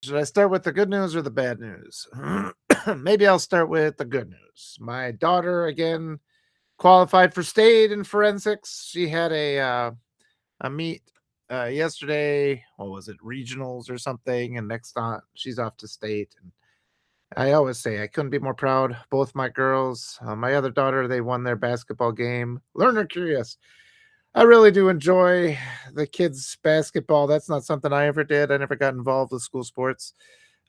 Should I start with the good news or the bad news? Maybe I'll start with the good news. My daughter again qualified for state in forensics. She had a meet yesterday. What was it? Regionals or something. And next on, she's off to state. And I always say I couldn't be more proud. Both my girls, my other daughter, they won their basketball game. Learner curious. I really do enjoy the kids' basketball. That's not something I ever did. I never got involved with school sports.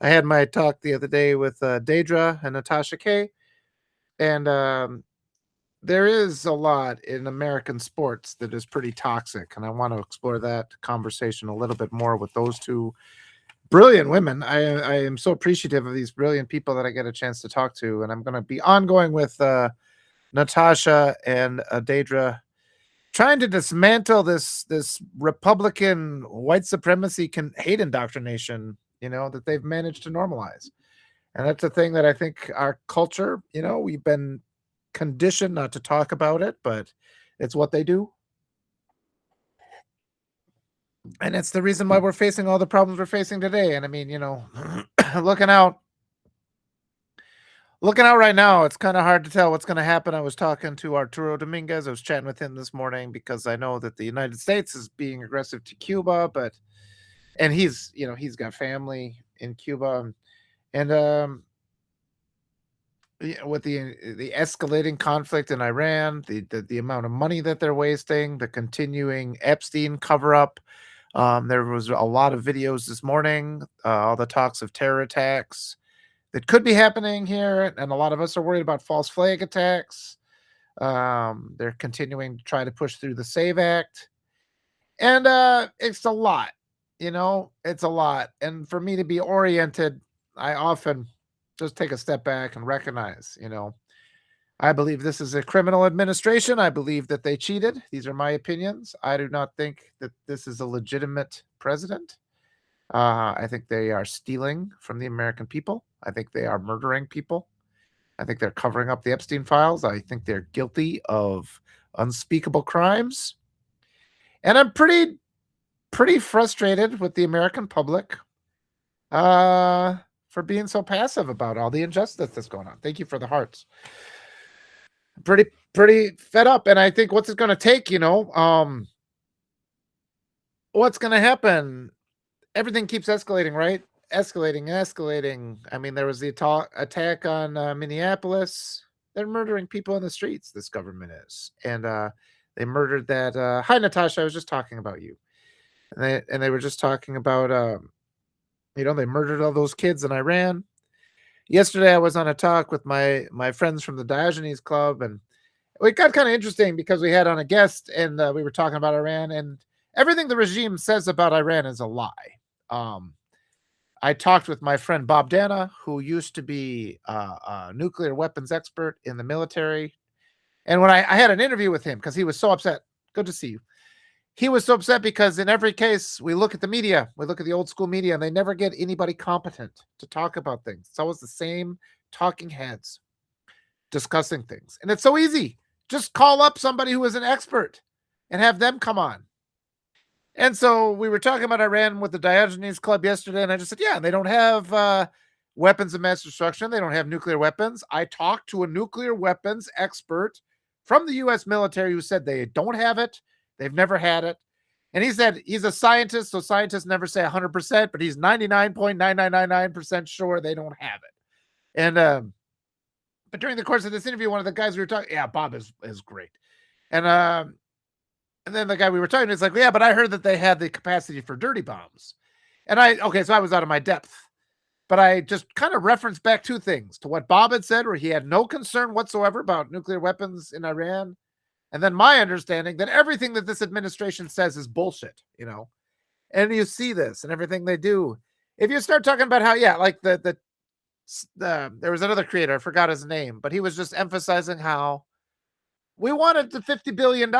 I had my talk the other day with Daedra and Natasha K. And there is a lot in American sports that is pretty toxic. And I want to explore that conversation a little bit more with those two brilliant women. I am so appreciative of these brilliant people that I get a chance to talk to. And I'm going to be ongoing with Natasha and Daedra, trying to dismantle this Republican white supremacy hate indoctrination, that they've managed to normalize. And that's a thing that I think our culture, we've been conditioned not to talk about it, but it's what they do. And it's the reason why we're facing all the problems we're facing today. And I mean, looking out right now, it's kind of hard to tell what's going to happen. I was talking to Arturo Dominguez. I was chatting with him this morning because I know that the United States is being aggressive to Cuba, and he's got family in Cuba, and with the escalating conflict in Iran, the amount of money that they're wasting, the continuing Epstein cover up. There was a lot of videos this morning, all the talks of terror attacks that could be happening here, and a lot of us are worried about false flag attacks. They're continuing to try to push through the SAVE Act, and it's a lot. It's a lot. And for me to be oriented, I often just take a step back and recognize, I believe this is a criminal administration. I believe that they cheated. These are my opinions. I do not think that this is a legitimate president. I think they are stealing from the American people. I think they are murdering people. I think they're covering up the Epstein files. I think they're guilty of unspeakable crimes. And I'm pretty frustrated with the American public for being so passive about all the injustice that's going on. Thank you for the hearts. Pretty fed up. And I think what's it going to take, what's going to happen? Everything keeps escalating, right? Escalating. I mean, there was the attack on Minneapolis. They're murdering people in the streets, this government is. And they murdered that. Hi, Natasha. I was just talking about you. And they were just talking about, they murdered all those kids in Iran. Yesterday, I was on a talk with my friends from the Diogenes Club, and it got kind of interesting because we had on a guest, and we were talking about Iran, and everything the regime says about Iran is a lie. I talked with my friend Bob Dana, who used to be a nuclear weapons expert in the military, and when I had an interview with him because he was so upset. Good to see you. He was so upset because in every case, we look at the media, we look at the old school media, and they never get anybody competent to talk about things. It's always the same talking heads discussing things. And it's so easy. Just call up somebody who is an expert and have them come on. And so we were talking about Iran with the Diogenes Club yesterday, and I just said, yeah, they don't have weapons of mass destruction. They don't have nuclear weapons. I talked to a nuclear weapons expert from the U.S. military who said they don't have it. They've never had it. And he said he's a scientist, so scientists never say 100%, but he's 99.9999% sure they don't have it. And but during the course of this interview, one of the guys we were talking, yeah, Bob is great. And then the guy we were talking to is like, yeah, but I heard that they had the capacity for dirty bombs. And so I was out of my depth. But I just kind of referenced back two things to what Bob had said, where he had no concern whatsoever about nuclear weapons in Iran. And then my understanding that everything that this administration says is bullshit, and you see this and everything they do. If you start talking about how, yeah, like there was another creator, I forgot his name, but he was just emphasizing how we wanted the $50 billion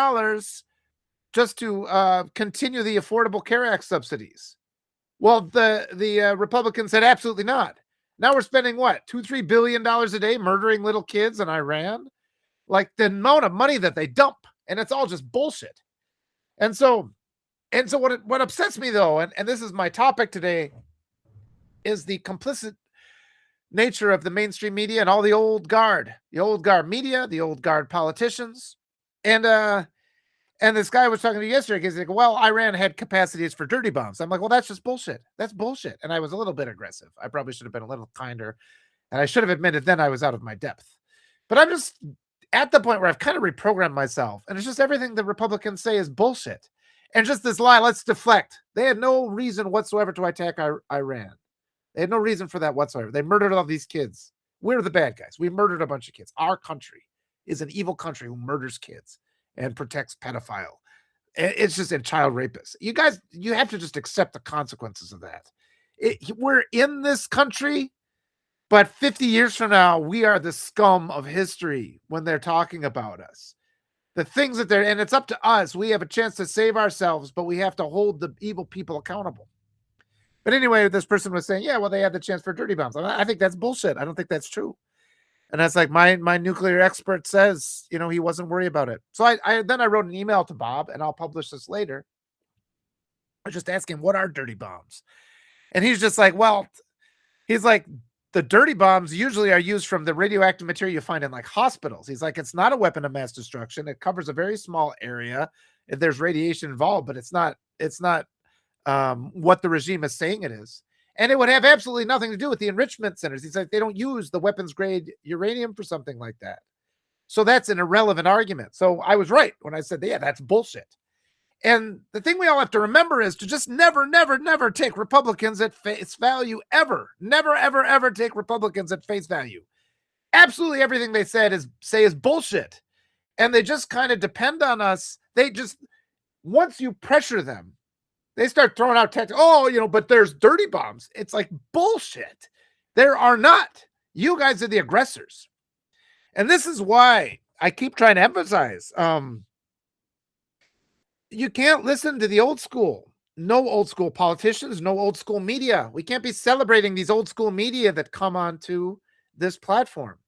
just to continue the Affordable Care Act subsidies. Well, the Republicans said absolutely not. Now we're spending what, $2-3 billion a day murdering little kids in Iran? Like the amount of money that they dump, and it's all just bullshit. And so what upsets me though, and this is my topic today, is the complicit nature of the mainstream media and all the old guard media, the old guard politicians. And this guy was talking to me yesterday. He's like, well, Iran had capacities for dirty bombs. I'm like, well, that's just bullshit. That's bullshit. And I was a little bit aggressive. I probably should have been a little kinder. And I should have admitted then I was out of my depth. But I'm just at the point where I've kind of reprogrammed myself. And it's just everything the Republicans say is bullshit. And just this lie, let's deflect. They had no reason whatsoever to attack Iran. They had no reason for that whatsoever. They murdered all these kids. We're the bad guys. We murdered a bunch of kids. Our country is an evil country who murders kids and protects pedophile. It's just a child rapist. You guys, you have to just accept the consequences of that. We're in this country, but 50 years from now, we are the scum of history when they're talking about us. The things that they're, and it's up to us. We have a chance to save ourselves, but we have to hold the evil people accountable. But anyway, this person was saying, yeah, well, they had the chance for dirty bombs. I think that's bullshit. I don't think that's true. And that's like my nuclear expert says, you know, he wasn't worried about it. So I then I wrote an email to Bob, and I'll publish this later. I just asked him, what are dirty bombs? And he's just like, well, he's like, the dirty bombs usually are used from the radioactive material you find in like hospitals. He's like, it's not a weapon of mass destruction. It covers a very small area. If there's radiation involved, but it's not what the regime is saying it is. And it would have absolutely nothing to do with the enrichment centers. He's like, they don't use the weapons grade uranium for something like that. So that's an irrelevant argument. So I was right when I said, yeah, that's bullshit. And the thing we all have to remember is to just never, never, never take Republicans at face value, ever. Never, ever, ever take Republicans at face value. Absolutely everything they say is bullshit. And they just kind of depend on us. They just, once you pressure them, they start throwing out text. Oh, you know, but there's dirty bombs. It's like bullshit. There are not. You guys are the aggressors. And this is why I keep trying to emphasize, you can't listen to the old school. No old school politicians, no old school media. We can't be celebrating these old school media that come onto this platform.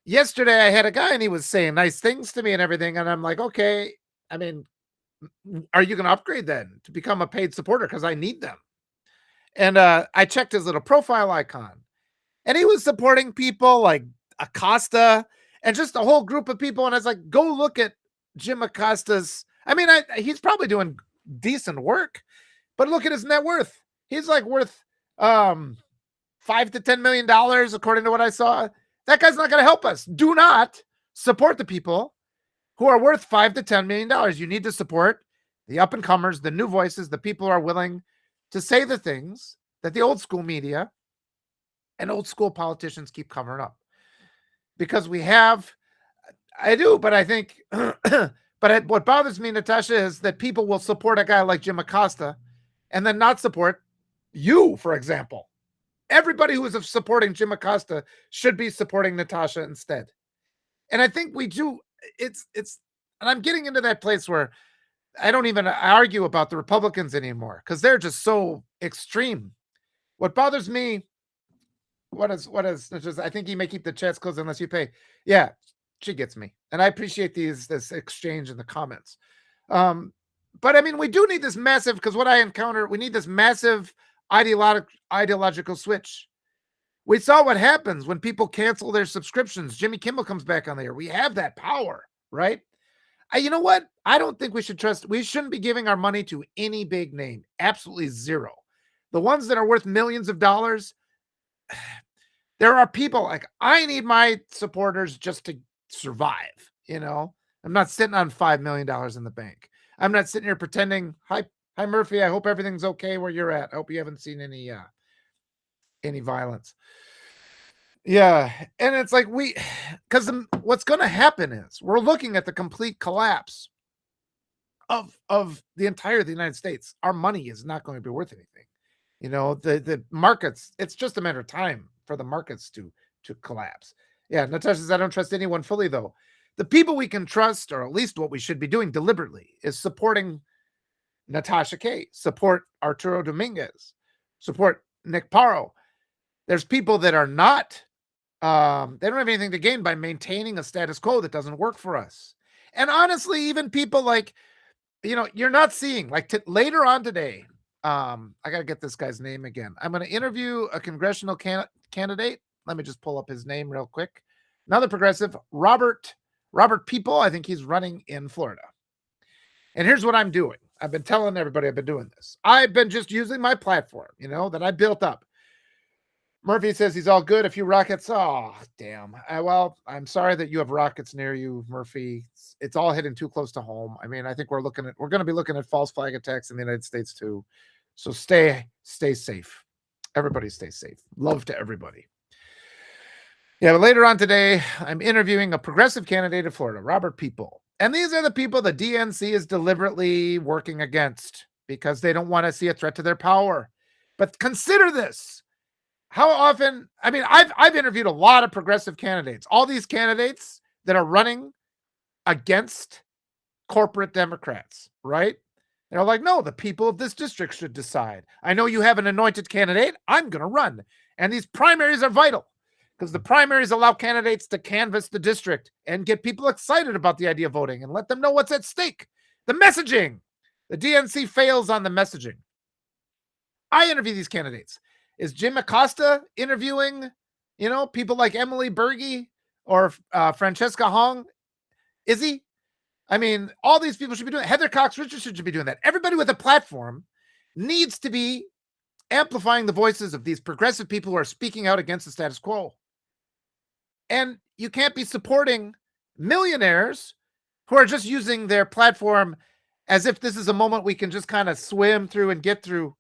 Yesterday, I had a guy and he was saying nice things to me and everything. And I'm like, okay, I mean, are you going to upgrade then to become a paid supporter? Because I need them. And I checked his little profile icon. And he was supporting people like Acosta and just a whole group of people. And I was like, go look at Jim Acosta's. I mean, he's probably doing decent work, but look at his net worth. He's like worth $5 to $10 million, according to what I saw. That guy's not going to help us. Do not support the people who are worth $5 to $10 million. You need to support the up and comers, the new voices, the people who are willing to say the things that the old school media and old school politicians keep covering up. Because I do, but I think, what bothers me, Natasha, is that people will support a guy like Jim Acosta and then not support you, for example. Everybody who is supporting Jim Acosta should be supporting Natasha instead. And I think we do. It's, and I'm getting into that place where I don't even argue about the Republicans anymore because they're just so extreme. What bothers me, I think you may keep the chats closed unless you pay. Yeah, she gets me. And I appreciate this exchange in the comments. But I mean, we do need this massive, because what I encounter, we need this massive ideological switch. We saw what happens when people cancel their subscriptions. Jimmy Kimmel comes back on the air. We have that power, right? You know what? I don't think we shouldn't be giving our money to any big name. Absolutely zero. The ones that are worth millions of dollars, there are people like, I need my supporters just to survive. You know, I'm not sitting on $5 million in the bank. I'm not sitting here pretending, hi Murphy, I hope everything's okay where you're at. I hope you haven't seen any violence. Yeah. And it's like because what's going to happen is we're looking at the complete collapse of the United States. Our money is not going to be worth anything. You know, the markets, it's just a matter of time for the markets to collapse. Yeah. Natasha says, I don't trust anyone fully though. The people we can trust, or at least what we should be doing deliberately, is supporting Natasha K, support Arturo Dominguez, support Nick Paro. There's people that are not, they don't have anything to gain by maintaining a status quo that doesn't work for us. And honestly, even people like, you know, you're not seeing, like later on today, I got to get this guy's name again. I'm going to interview a congressional candidate. Let me just pull up his name real quick. Another progressive, Robert People. I think he's running in Florida. And here's what I'm doing. I've been telling everybody I've been doing this. I've been just using my platform, that I built up. Murphy says he's all good. A few rockets. Oh, damn. Well, I'm sorry that you have rockets near you, Murphy. It's all hitting too close to home. I mean, I think we're going to be looking at false flag attacks in the United States too. So stay safe. Everybody stay safe. Love to everybody. Yeah, but later on today, I'm interviewing a progressive candidate of Florida, Robert People. And these are the people the DNC is deliberately working against because they don't want to see a threat to their power. But consider this. How often, I mean, I've interviewed a lot of progressive candidates, all these candidates that are running against corporate Democrats, right? They're like, no, the people of this district should decide. I know you have an anointed candidate. I'm going to run. And these primaries are vital because the primaries allow candidates to canvass the district and get people excited about the idea of voting and let them know what's at stake. The messaging. The DNC fails on the messaging. I interview these candidates. Is Jim Acosta interviewing, people like Emily Berge or Francesca Hong? Is he? I mean, all these people should be doing it. Heather Cox Richardson should be doing that. Everybody with a platform needs to be amplifying the voices of these progressive people who are speaking out against the status quo. And you can't be supporting millionaires who are just using their platform as if this is a moment we can just kind of swim through and get through.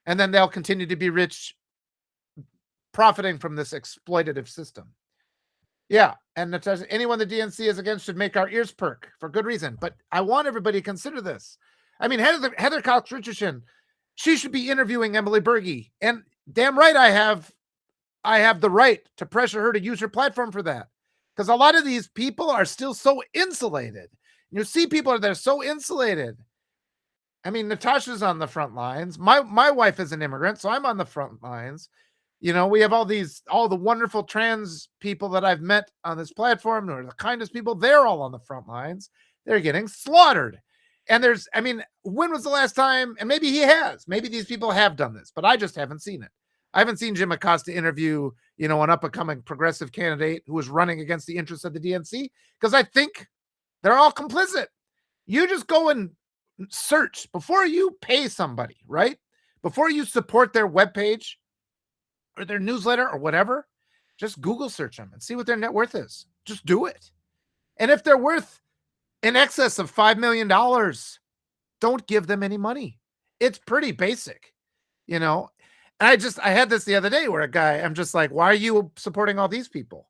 And then they'll continue to be rich, profiting from this exploitative system. Yeah, and Natasha, anyone the DNC is against should make our ears perk for good reason. But I want everybody to consider this. I mean, Heather Cox Richardson, she should be interviewing Emily Berge. And damn right I have the right to pressure her to use her platform for that. Because a lot of these people are still so insulated. You see people that are so insulated. I mean, Natasha's on the front lines. My wife is an immigrant, so I'm on the front lines. We have all the wonderful trans people that I've met on this platform, or the kindest people. They're all on the front lines. They're getting slaughtered. And when was the last time? And maybe maybe these people have done this, but I just haven't seen it. I haven't seen Jim Acosta interview, an up-and-coming progressive candidate who is running against the interests of the DNC, because I think they're all complicit. You just go and search before you pay somebody, right? Before you support their webpage or their newsletter or whatever, just Google search them and see what their net worth is. Just do it. And if they're worth in excess of $5 million, don't give them any money. It's pretty basic, And I had this the other day where I'm just like, why are you supporting all these people?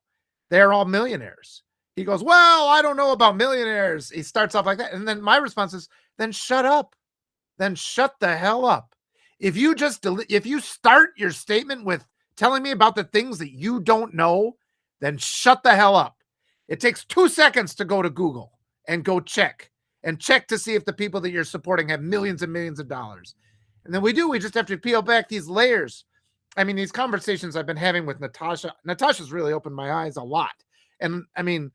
They're all millionaires. He goes, well, I don't know about millionaires. He starts off like that. And then my response is, then shut up. Then shut the hell up. If you start your statement with telling me about the things that you don't know, then shut the hell up. It takes 2 seconds to go to Google and go check to see if the people that you're supporting have millions and millions of dollars. And then we just have to peel back these layers. I mean, these conversations I've been having with Natasha's really opened my eyes a lot. And I mean,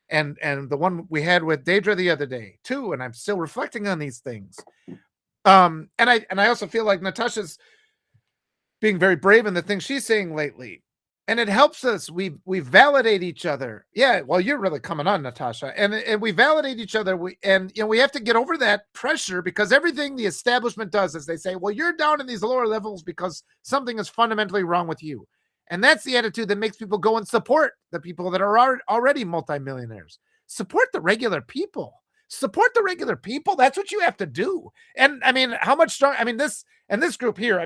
and the one we had with Deidre the other day too, and I'm still reflecting on these things. And I also feel like Natasha's being very brave in the things she's saying lately. And it helps us. We validate each other. Yeah, well, you're really coming on, Natasha. And we validate each other. We have to get over that pressure, because everything the establishment does is they say, well, you're down in these lower levels because something is fundamentally wrong with you. And that's the attitude that makes people go and support the people that are already multimillionaires. Support the regular people. Support the regular people. That's what you have to do. And I mean, how much strong? I mean, this group here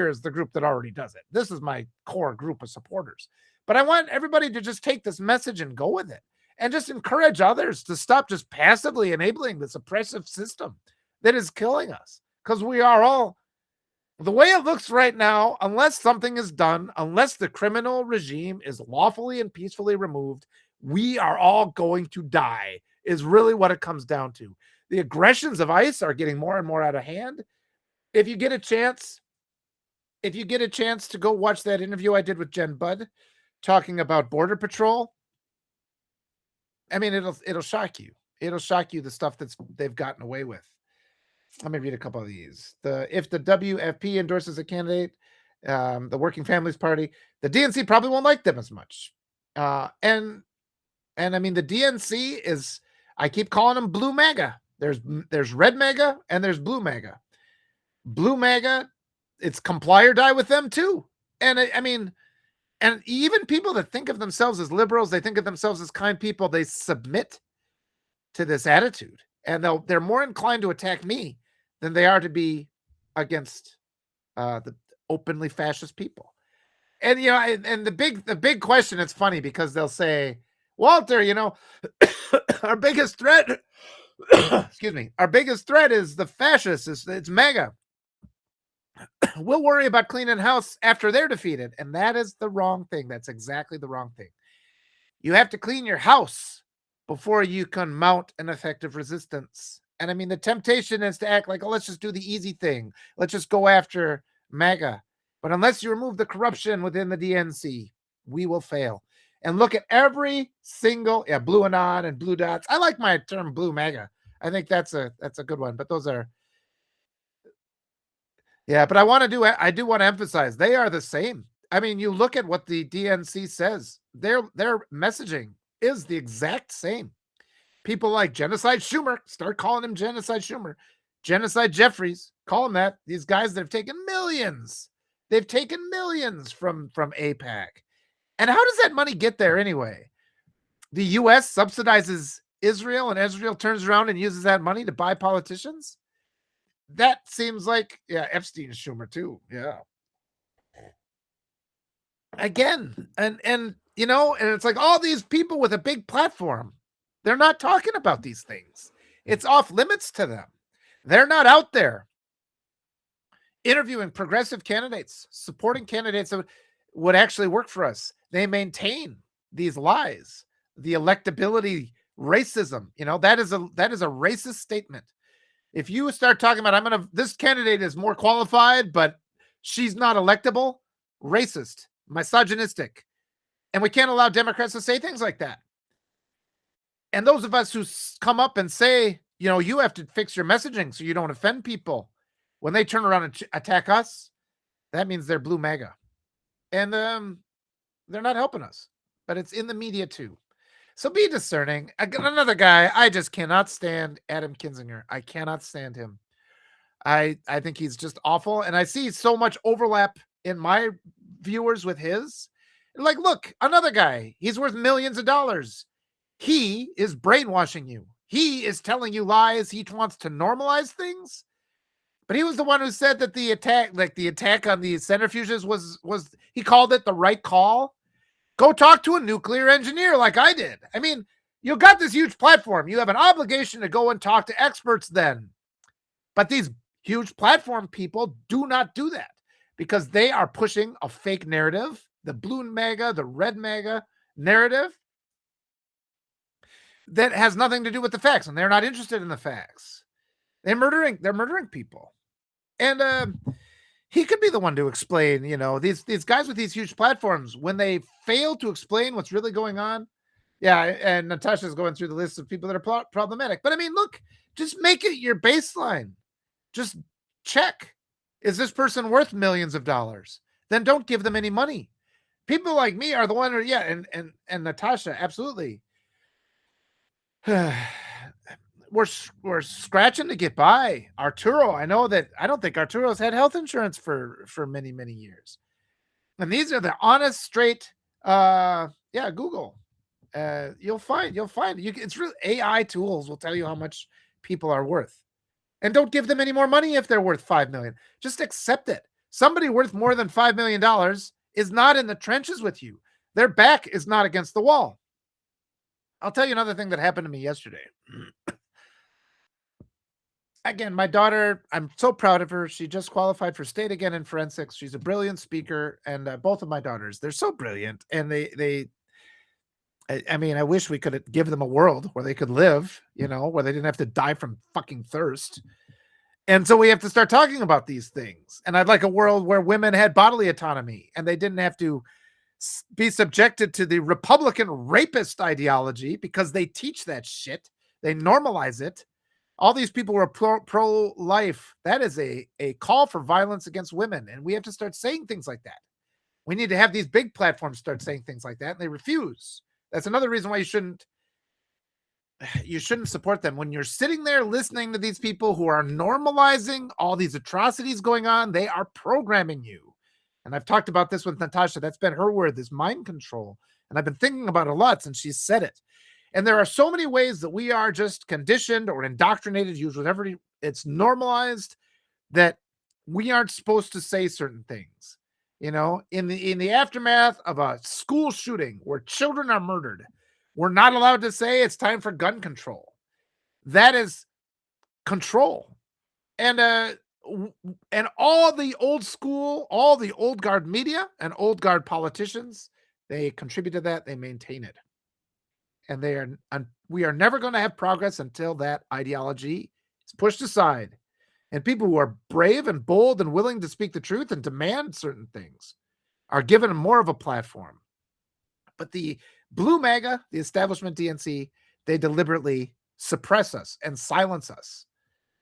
is the group that already does it. This is my core group of supporters. But I want everybody to just take this message and go with it, and just encourage others to stop just passively enabling this oppressive system that is killing us. Because we are all, the way it looks right now, unless something is done, unless the criminal regime is lawfully and peacefully removed, we are all going to die, is really what it comes down to. The aggressions of ICE are getting more and more out of hand. If you get a chance to go watch that interview I did with Jen Budd talking about Border Patrol, I mean, it'll shock you. It'll shock you, the stuff they've gotten away with. Let me read a couple of these. If the WFP endorses a candidate, the Working Families Party, the DNC probably won't like them as much. And I mean, the DNC is, I keep calling them blue MAGA. There's red MAGA and there's blue MAGA. Blue MAGA, it's comply or die with them too. And I mean, and even people that think of themselves as liberals, they think of themselves as kind people, they submit to this attitude. And they're more inclined to attack me than they are to be against the openly fascist people. And you know, and the big question, it's funny because they'll say, Walter, you know, our biggest threat, excuse me, our biggest threat is the fascists, it's MAGA. We'll worry about cleaning house after they're defeated. And that is the wrong thing. That's exactly the wrong thing. You have to clean your house before you can mount an effective resistance. And I mean, the temptation is to act like, oh, let's just do the easy thing. Let's just go after MAGA. But unless you remove the corruption within the DNC, we will fail. And look at every single, blue anon and blue dots. I like my term blue MAGA. I think that's a good one. But those are, but I do want to emphasize they are the same. I mean, you look at what the DNC says, their messaging is the exact same. People like Genocide Schumer, start calling him Genocide Schumer. Genocide Jeffries, call him that. These guys that have taken millions. They've taken millions from AIPAC. And how does that money get there anyway? The U.S. subsidizes Israel, and Israel turns around and uses that money to buy politicians? That seems like, Epstein's Schumer too. Yeah. Again, and you know, and it's like all these people with a big platform, they're not talking about these things. It's off limits to them. They're not out there interviewing progressive candidates, supporting candidates that would actually work for us. They maintain these lies, the electability racism. You know, that is a racist statement. If you start talking about, this candidate is more qualified, but she's not electable, racist, misogynistic. And we can't allow Democrats to say things like that. And those of us who come up and say, you know, you have to fix your messaging so you don't offend people, when they turn around and attack us, that means they're blue MAGA. And they're not helping us. But it's in the media too. So be discerning. Another guy, I just cannot stand Adam Kinzinger. I cannot stand him. I think he's just awful. And I see so much overlap in my viewers with his. Like, look, another guy, he's worth millions of dollars. He is brainwashing you. He is telling you lies. He wants to normalize things. But he was the one who said that the attack on the centrifuges was he called it the right call. Go talk to a nuclear engineer like I did. I mean, you got this huge platform. You have an obligation to go and talk to experts then. But these huge platform people do not do that because they are pushing a fake narrative, the blue MAGA, the red MAGA narrative that has nothing to do with the facts, and they're not interested in the facts. They're murdering people. And he could be the one to explain, you know, these guys with these huge platforms, when they fail to explain what's really going on. Yeah, and Natasha's going through the list of people that are problematic. But I mean, look, just make it your baseline. Just check. Is this person worth millions of dollars? Then don't give them any money. People like me are the one who, and Natasha, absolutely. We're scratching to get by. Arturo, I don't think Arturo's had health insurance for many, many years. And these are the honest, straight, Google. You'll find it's really AI tools will tell you how much people are worth. And don't give them any more money if they're worth $5 million. Just accept it. Somebody worth more than $5 million is not in the trenches with you. Their back is not against the wall. I'll tell you another thing that happened to me yesterday. Again, my daughter, I'm so proud of her. She just qualified for state again in forensics. She's a brilliant speaker, and both of my daughters, they're so brilliant. And I wish we could give them a world where they could live, you know, where they didn't have to die from fucking thirst. And so we have to start talking about these things. And I'd like a world where women had bodily autonomy and they didn't have to be subjected to the Republican rapist ideology because they teach that shit. They normalize it. All these people who are pro-life, that is a call for violence against women, and we have to start saying things like that. We need to have these big platforms start saying things like that, and they refuse. That's another reason why you shouldn't support them. When you're sitting there listening to these people who are normalizing all these atrocities going on, they are programming you. And I've talked about this with Natasha. That's been her word, this mind control. And I've been thinking about it a lot since she said it. And there are so many ways that we are just conditioned or indoctrinated, used whatever it's normalized, that we aren't supposed to say certain things. You know, in the aftermath of a school shooting where children are murdered, we're not allowed to say it's time for gun control. That is control. And and all the old school, all the old guard media and old guard politicians, they contribute to that, they maintain it. And we are never going to have progress until that ideology is pushed aside. And people who are brave and bold and willing to speak the truth and demand certain things are given more of a platform. But the blue MAGA, the establishment DNC, they deliberately suppress us and silence us.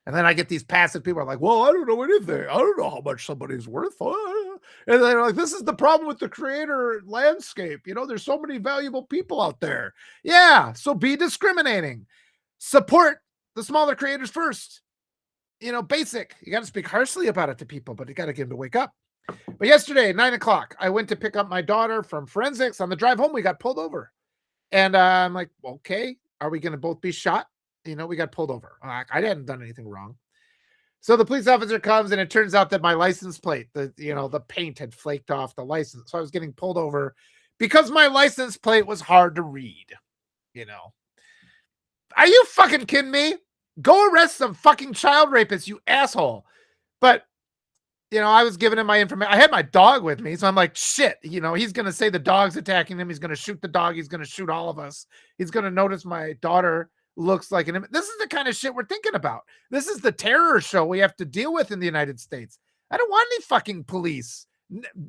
And then I get these passive people are like, well, I don't know anything. I don't know how much somebody's worth. And they're like, this is the problem with the creator landscape. You know, there's so many valuable people out there. Yeah, so be discriminating. Support the smaller creators first. You know, basic. You got to speak harshly about it to people, but you got to get them to wake up. But yesterday, 9:00, I went to pick up my daughter from forensics. On the drive home, we got pulled over. And I'm like, okay, are we going to both be shot? You know, we got pulled over. I hadn't done anything wrong. So the police officer comes, and it turns out that my license plate, the paint had flaked off the license. So I was getting pulled over because my license plate was hard to read. You know, are you fucking kidding me? Go arrest some fucking child rapist, you asshole. But, you know, I was giving him my information. I had my dog with me. So I'm like, shit, you know, he's going to say the dog's attacking him. He's going to shoot the dog. He's going to shoot all of us. He's going to notice my daughter looks like an image. This is the kind of shit we're thinking about. This is the terror show we have to deal with in the United States. I don't want any fucking police.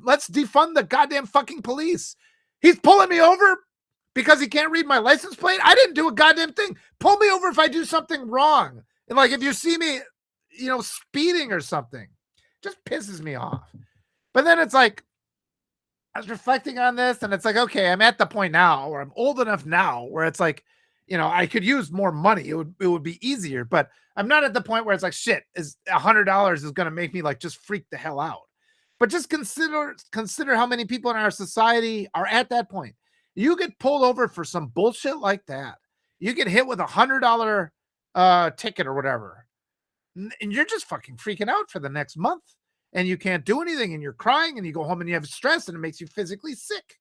Let's defund the goddamn fucking police. He's pulling me over because he can't read my license plate. I didn't do a goddamn thing. Pull me over if I do something wrong. And like, if you see me, you know, speeding or something, just pisses me off. But then it's like, I was reflecting on this and it's like, okay, I'm at the point now, or I'm old enough now where it's like, you know, I could use more money. It would be easier, but I'm not at the point where it's like, shit, is $100 is going to make me like just freak the hell out. But just consider how many people in our society are at that point. You get pulled over for some bullshit like that. You get hit with $100 ticket or whatever, and you're just fucking freaking out for the next month, and you can't do anything, and you're crying, and you go home and you have stress, and it makes you physically sick.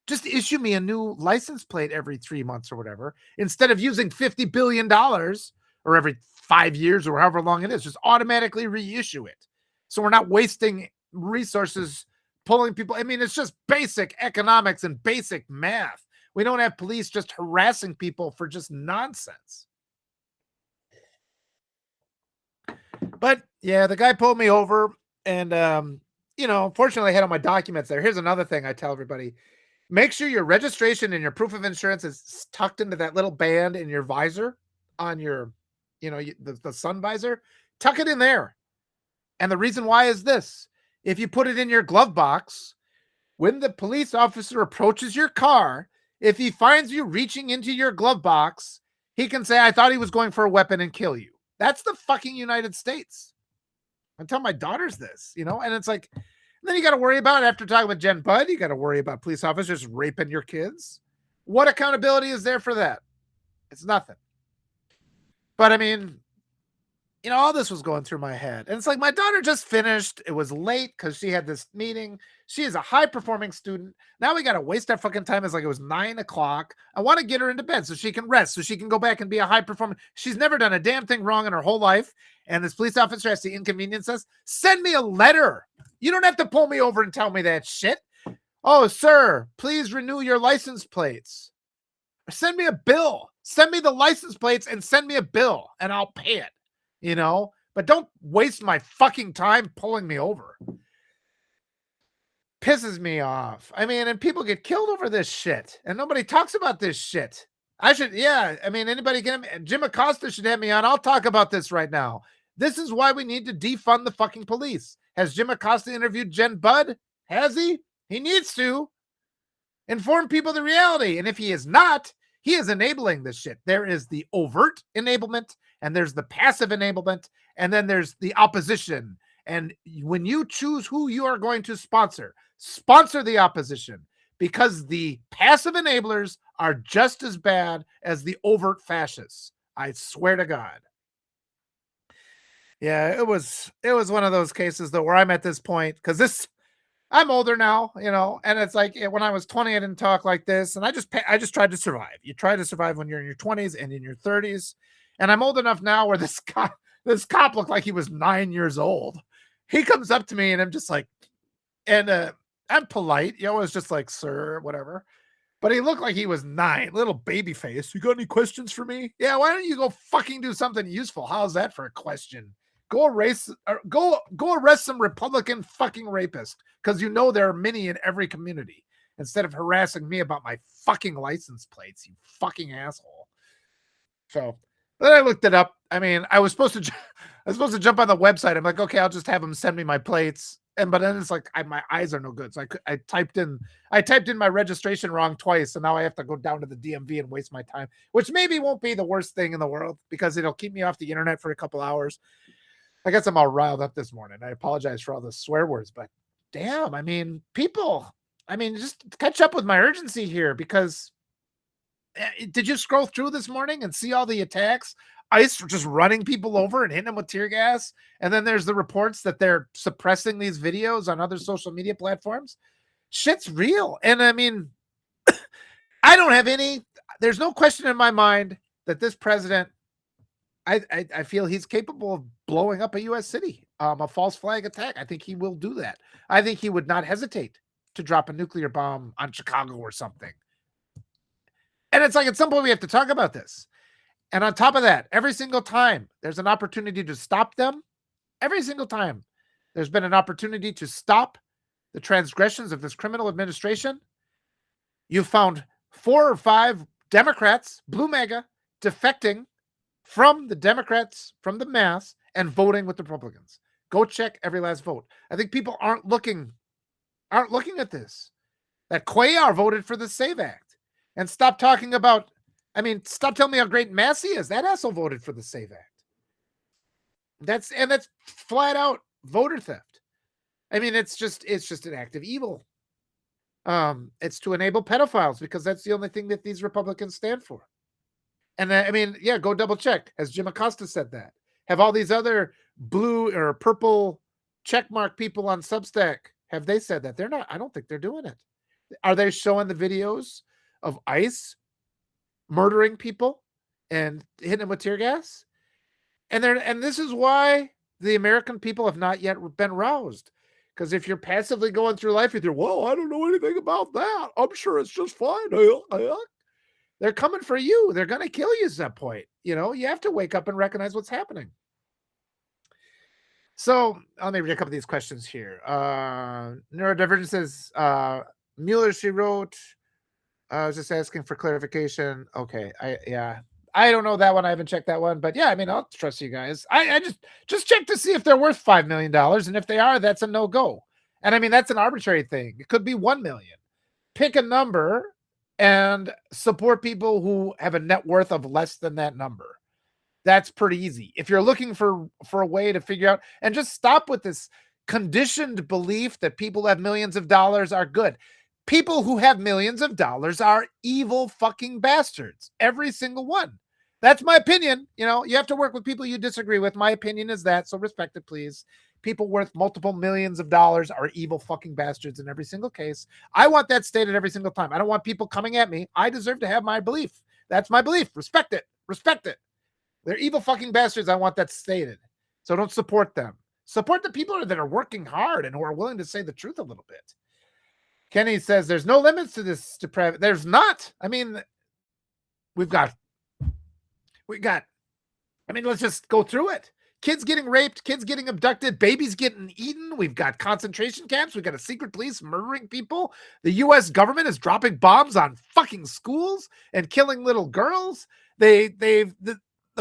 Just issue me a new license plate every 3 months or whatever, instead of using $50 billion or every 5 years or however long it is. Just automatically reissue it. So we're not wasting resources pulling people. I mean, it's just basic economics and basic math. We don't have police just harassing people for just nonsense. But yeah, the guy pulled me over, and you know, fortunately I had all my documents there. Here's another thing I tell everybody. Make sure your registration and your proof of insurance is tucked into that little band in your visor on your, you know, the sun visor. Tuck it in there. And the reason why is this. If you put it in your glove box, when the police officer approaches your car, if he finds you reaching into your glove box, he can say, I thought he was going for a weapon, and kill you. That's the fucking United States. I tell my daughters this, you know, and it's like, then you got to worry about, after talking with Jen Budd, you got to worry about police officers raping your kids. What accountability is there for that? It's nothing. But I mean, you know, all this was going through my head. And it's like, my daughter just finished. It was late because she had this meeting. She is a high-performing student. Now we got to waste our fucking time. It's like it was 9:00. I want to get her into bed so she can rest, so she can go back and be a high-performer. She's never done a damn thing wrong in her whole life. And this police officer has to inconvenience us. Send me a letter. You don't have to pull me over and tell me that shit. Oh, sir, please renew your license plates. Send me a bill. Send me the license plates and send me a bill, and I'll pay it. You know, but don't waste my fucking time pulling me over. Pisses me off. I mean, and people get killed over this shit, and nobody talks about this shit. I should, yeah. I mean, anybody can. Jim Acosta should have me on. I'll talk about this right now. This is why we need to defund the fucking police. Has Jim Acosta interviewed Jen Budd? Has he? He needs to inform people the reality. And if he is not, he is enabling this shit. There is the overt enablement, and there's the passive enablement, and then there's the opposition. And when you choose who you are going to sponsor the opposition, because the passive enablers are just as bad as the overt fascists. I swear to God. Yeah, it was one of those cases though where I'm at this point, because I'm older now, and it's like when I was 20, I didn't talk like this, and I just tried to survive. You try to survive when you're in your 20s and in your 30s, and I'm old enough now where this cop looked like he was 9 years old. He comes up to me, and I'm just like, and I'm polite, it's just like, sir, whatever. But he looked like he was 9, little baby face. You got any questions for me? Yeah, why don't you go fucking do something useful? How's that for a question? Go arrest some Republican fucking rapist, because there are many in every community, instead of harassing me about my fucking license plates, you fucking asshole. So then I looked it up. I mean, I was supposed to jump on the website. I'm like, okay, I'll just have them send me my plates. But then it's like my eyes are no good. So I typed in my registration wrong twice, and now I have to go down to the DMV and waste my time, which maybe won't be the worst thing in the world, because it'll keep me off the internet for a couple hours. I guess I'm all riled up this morning. I apologize for all the swear words, but damn, I mean, people, just catch up with my urgency here, because did you scroll through this morning and see all the attacks? ICE just running people over and hitting them with tear gas. And then there's the reports that they're suppressing these videos on other social media platforms. Shit's real. And I mean, there's no question in my mind that this president, I feel he's capable of blowing up a U.S. city, a false flag attack. I think he will do that. I think he would not hesitate to drop a nuclear bomb on Chicago or something. And it's like, at some point we have to talk about this. And on top of that, every single time there's an opportunity to stop them, every single time there's been an opportunity to stop the transgressions of this criminal administration, you found 4 or 5 Democrats, blue MAGA, defecting from the Democrats, from the mass, and voting with the Republicans. Go check every last vote. I think people aren't looking at this. That Cuellar voted for the SAVE Act. And stop talking about, stop telling me how great Massey is. That asshole voted for the SAVE Act. That's flat out voter theft. It's just an act of evil. It's to enable pedophiles, because that's the only thing that these Republicans stand for. And go double check. Has Jim Acosta said that? Have all these other blue or purple checkmark people on Substack, have they said that? They're not. I don't think they're doing it. Are they showing the videos of ICE murdering people and hitting them with tear gas? And this is why the American people have not yet been roused. Because if you're passively going through life, you're, well, I don't know anything about that. I'm sure it's just fine. They're coming for you. They're going to kill you at that point. You have to wake up and recognize what's happening. So let me read a couple of these questions here. Neurodivergence says, Mueller, she wrote, I was just asking for clarification. Okay. I don't know that one. I haven't checked that one, but yeah, I'll trust you guys. I just check to see if they're worth $5 million. And if they are, that's a no-go. And that's an arbitrary thing. It could be 1 million. Pick a number and support people who have a net worth of less than that number. That's pretty easy. If you're looking for a way to figure out, and just stop with this conditioned belief that people who have millions of dollars are good. People who have millions of dollars are evil fucking bastards. Every single one. That's my opinion. You have to work with people you disagree with. My opinion is that, so respect it, please. People worth multiple millions of dollars are evil fucking bastards in every single case. I want that stated every single time. I don't want people coming at me. I deserve to have my belief. That's my belief. Respect it. Respect it. They're evil fucking bastards. I want that stated. So don't support them. Support the people that are working hard and who are willing to say the truth a little bit. Kenny says there's no limits to this depravity. There's not. We've got. Let's just go through it. kids getting raped, kids getting abducted, babies getting eaten. We've got concentration camps. We've got a secret police murdering people. The U.S. government is dropping bombs on fucking schools and killing little girls. The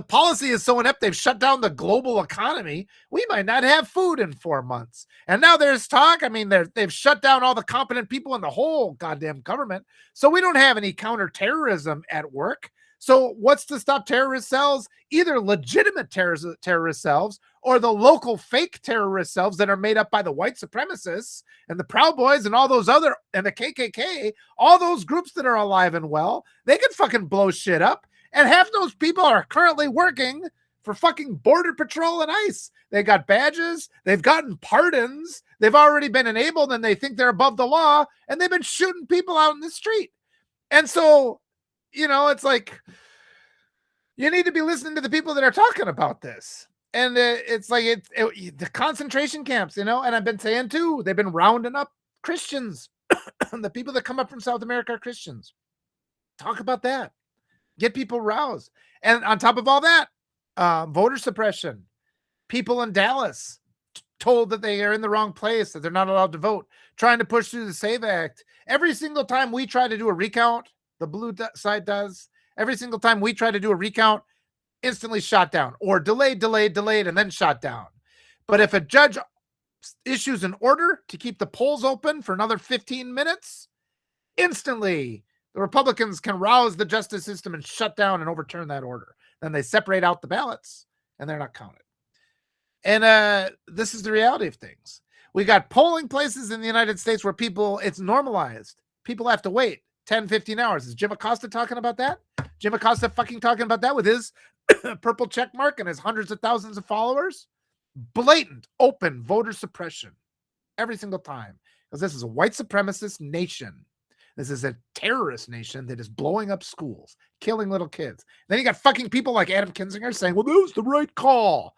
policy is so inept, they've shut down the global economy. We might not have food in 4 months. And now there's talk. I mean, they've shut down all the competent people in the whole goddamn government. So we don't have any counterterrorism at work. So what's to stop terrorist cells? Either legitimate terrorist cells or the local fake terrorist cells that are made up by the white supremacists and the Proud Boys and all those other, and the KKK, all those groups that are alive and well. They can fucking blow shit up. And half those people are currently working for fucking Border Patrol and ICE. They got badges. They've gotten pardons. They've already been enabled and they think they're above the law. And they've been shooting people out in the street. And so, it's like, you need to be listening to the people that are talking about this. And it's like, the concentration camps, and I've been saying too, they've been rounding up Christians. The people that come up from South America are Christians. Talk about that. Get people roused. And on top of all that, voter suppression. People in Dallas told that they are in the wrong place, that they're not allowed to vote, trying to push through the SAVE Act. Every single time we try to do a recount, the blue side does. Every single time we try to do a recount, instantly shot down or delayed, and then shot down. But if a judge issues an order to keep the polls open for another 15 minutes, instantly the Republicans can rouse the justice system and shut down and overturn that order. Then they separate out the ballots and they're not counted. And this is the reality of things. We got polling places in the United States where it's normalized. People have to wait 10, 15 hours. Is Jim Acosta talking about that? Jim Acosta fucking talking about that with his purple check mark and his hundreds of thousands of followers? Blatant, open voter suppression every single time. Because this is a white supremacist nation. This is a terrorist nation that is blowing up schools, killing little kids. Then you got fucking people like Adam Kinzinger saying, well, that was the right call.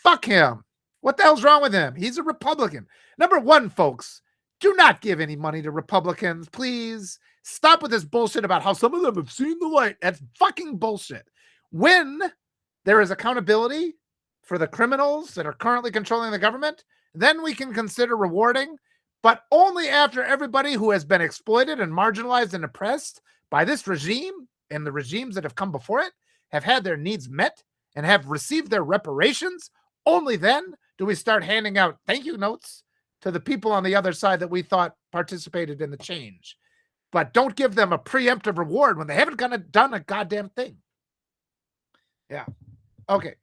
Fuck him. What the hell's wrong with him? He's a Republican. Number one, folks, do not give any money to Republicans. Please stop with this bullshit about how some of them have seen the light. That's fucking bullshit. When there is accountability for the criminals that are currently controlling the government, then we can consider rewarding, but only after everybody who has been exploited and marginalized and oppressed by this regime and the regimes that have come before it have had their needs met and have received their reparations. Only then do we start handing out thank you notes to the people on the other side that we thought participated in the change. But don't give them a preemptive reward when they haven't done a goddamn thing. Yeah. Okay.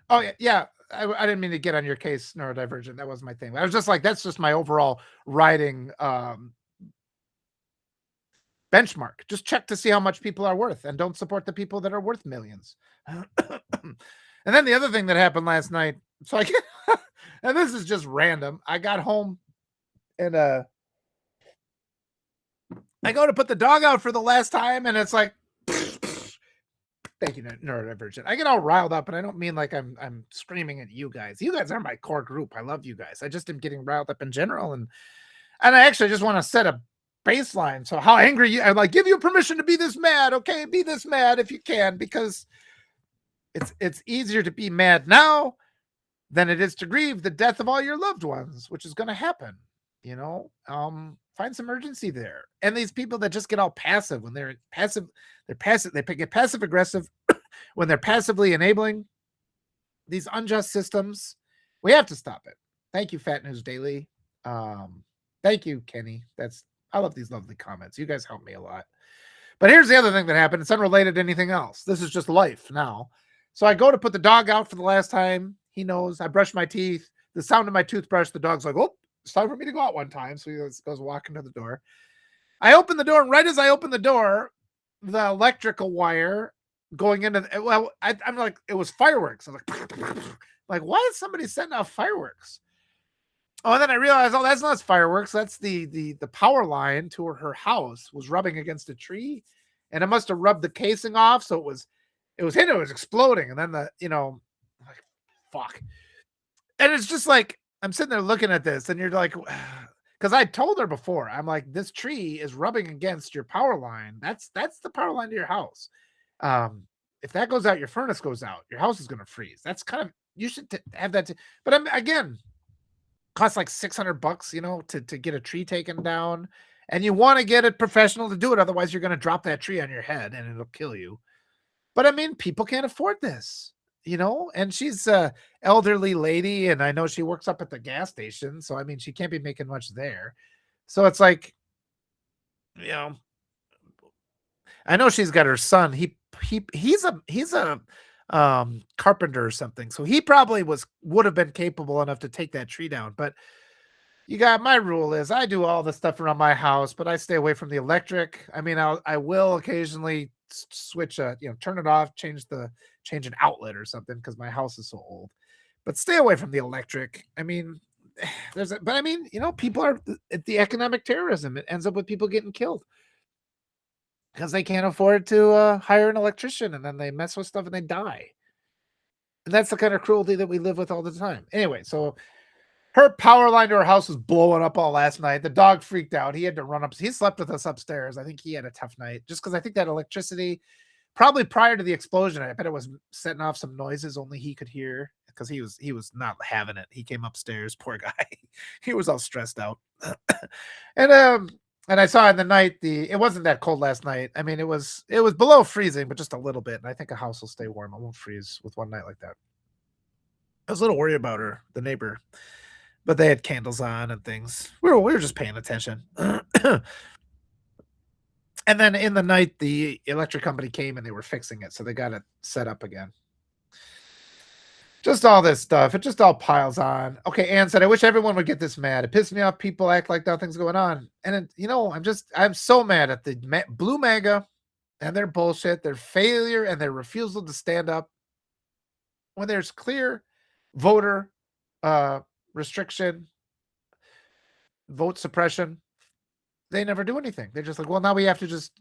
Oh, yeah. I didn't mean to get on your case, neurodivergent. That was my thing. I was just like, that's just my overall writing benchmark. Just check to see how much people are worth and don't support the people that are worth millions. And then the other thing that happened last night, so I get, and this is just random. I got home and I go to put the dog out for the last time and it's like, thank you, neurodivergent. I get all riled up, and I don't mean like I'm screaming at you guys. You guys are my core group. I love you guys. I just am getting riled up in general, and I actually just want to set a baseline. So how angry you? I'm like, give you permission to be this mad. Okay, be this mad if you can, because it's easier to be mad now than it is to grieve the death of all your loved ones, which is going to happen. Find some urgency there. And these people that just get all passive when they're passive, they get passive aggressive when they're passively enabling these unjust systems. We have to stop it. Thank you, Fat News Daily. Thank you, Kenny. I love these lovely comments. You guys help me a lot. But here's the other thing that happened. It's unrelated to anything else. This is just life now. So I go to put the dog out for the last time. He knows. I brush my teeth. The sound of my toothbrush, the dog's like, oh, it's time for me to go out one time. So he goes walking to the door. I open the door, and right as I open the door, the electrical wire going into I'm like, it was fireworks. I'm like, why is somebody setting off fireworks? Oh, and then I realized, that's not fireworks. That's the power line to her house was rubbing against a tree, and it must have rubbed the casing off. So it was exploding, and then like, fuck. And it's just like, I'm sitting there looking at this, and you're like, because I told her before, I'm like, this tree is rubbing against your power line. That's the power line to your house. If that goes out, your furnace goes out. Your house is going to freeze. That's kind of You should have that. But again, costs like $600, to get a tree taken down, and you want to get a professional to do it. Otherwise, you're going to drop that tree on your head and it'll kill you. But I mean, people can't afford this, and she's a elderly lady, and I know she works up at the gas station. So, I mean, she can't be making much there. So it's like, I know she's got her son. He's a carpenter or something. So he probably would have been capable enough to take that tree down. But my rule is I do all the stuff around my house, but I stay away from the electric. I mean, I will occasionally switch turn it off, change an outlet or something, because my house is so old. But stay away from the electric. I mean, people are the economic terrorism. It ends up with people getting killed because they can't afford to hire an electrician, and then they mess with stuff and they die. And that's the kind of cruelty that we live with all the time. Anyway, so her power line to her house was blowing up all last night. The dog freaked out. He had to run up. He slept with us upstairs. I think he had a tough night, just because I think that electricity, probably prior to the explosion, I bet it was setting off some noises only he could hear, because he was not having it. He came upstairs, poor guy. He was all stressed out. And I saw in the night, it wasn't that cold last night. I mean, it was below freezing, but just a little bit. And I think a house will stay warm. It won't freeze with one night like that. I was a little worried about her, the neighbor, but they had candles on and things. We were just paying attention. And then in the night, the electric company came and they were fixing it, so they got it set up again. Just all this stuff. It just all piles on. Okay, Ann said, I wish everyone would get this mad. It pisses me off. People act like nothing's going on. And, I'm so mad at the blue MAGA and their bullshit, their failure, and their refusal to stand up when there's clear voter restriction, vote suppression. They never do anything. They're just like, well, now we have to just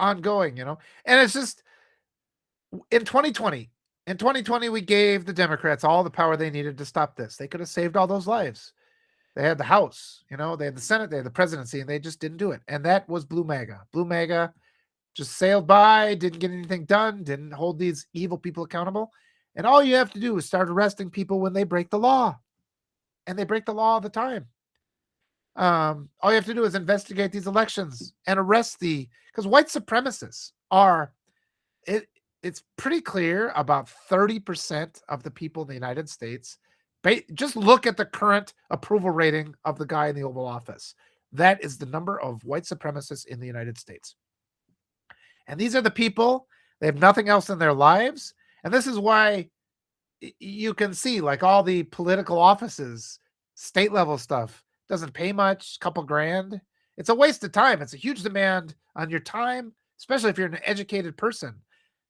ongoing, and it's just in 2020. In 2020, we gave the Democrats all the power they needed to stop this. They could have saved all those lives. They had the House, they had the Senate, they had the presidency, and they just didn't do it. And that was blue MAGA. Blue MAGA just sailed by, didn't get anything done, didn't hold these evil people accountable. And all you have to do is start arresting people when they break the law. And they break the law all the time. All you have to do is investigate these elections and arrest because white supremacists are, it's pretty clear about 30% of the people in the United States. Just look at the current approval rating of the guy in the Oval Office. That is the number of white supremacists in the United States. And these are the people, they have nothing else in their lives. And this is why you can see, like, all the political offices, state level stuff, doesn't pay much, couple grand. It's a waste of time. It's a huge demand on your time, especially if you're an educated person.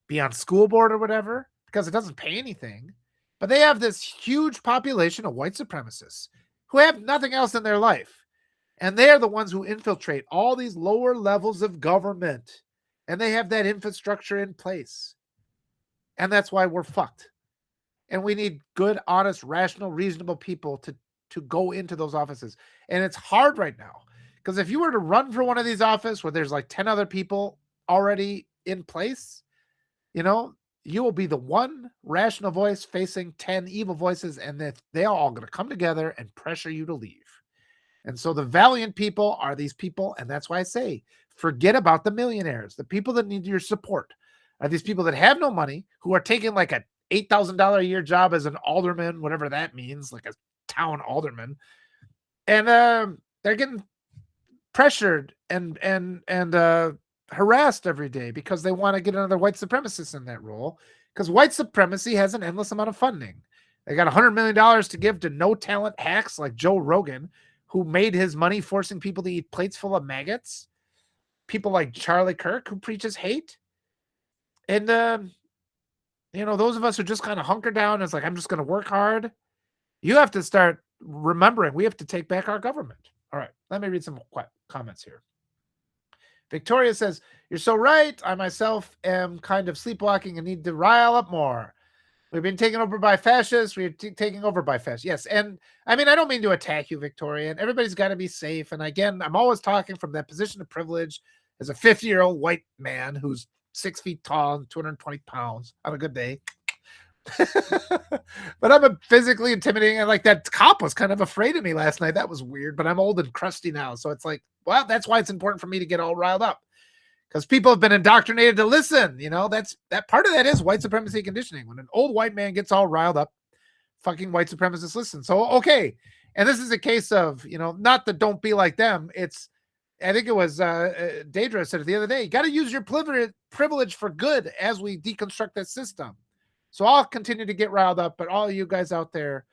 Be on school board or whatever, because it doesn't pay anything. But they have this huge population of white supremacists who have nothing else in their life. And they are the ones who infiltrate all these lower levels of government. And they have that infrastructure in place. And that's why we're fucked. And we need good, honest, rational, reasonable people to go into those offices. And it's hard right now, because if you were to run for one of these offices where there's like 10 other people already in place, you will be the one rational voice facing 10 evil voices, and that they are all going to come together and pressure you to leave. And so the valiant people are these people. And that's why I say, forget about the millionaires. The people that need your support are these people that have no money, who are taking like a $8,000 a year job as an alderman, whatever that means, like a town alderman. And they're getting pressured and harassed every day because they want to get another white supremacist in that role, because white supremacy has an endless amount of funding. They got $100 million to give to no talent hacks like Joe Rogan, who made his money forcing people to eat plates full of maggots. People like Charlie Kirk, who preaches hate. And, those of us who just kind of hunker down and it's like, I'm just going to work hard. You have to start remembering we have to take back our government. All right, let me read some comments here. Victoria says, you're so right. I myself am kind of sleepwalking and need to rile up more. We've been taken over by fascists. We're taking over by fascists. Yes. And I mean, I don't mean to attack you, Victoria. And everybody's got to be safe. And again, I'm always talking from that position of privilege as a 50-year-old white man who's 6 feet tall and 220 pounds on a good day. But I'm a physically intimidating, and like that cop was kind of afraid of me last night. That was weird, but I'm old and crusty now. So it's like, well, that's why it's important for me to get all riled up. Because people have been indoctrinated to listen. That's that part of that is white supremacy conditioning. When an old white man gets all riled up, fucking white supremacists listen. So okay. And this is a case of, not that don't be like them. It's I think it was Deidre said it the other day. You got to use your privilege for good as we deconstruct that system. So I'll continue to get riled up, but all you guys out there,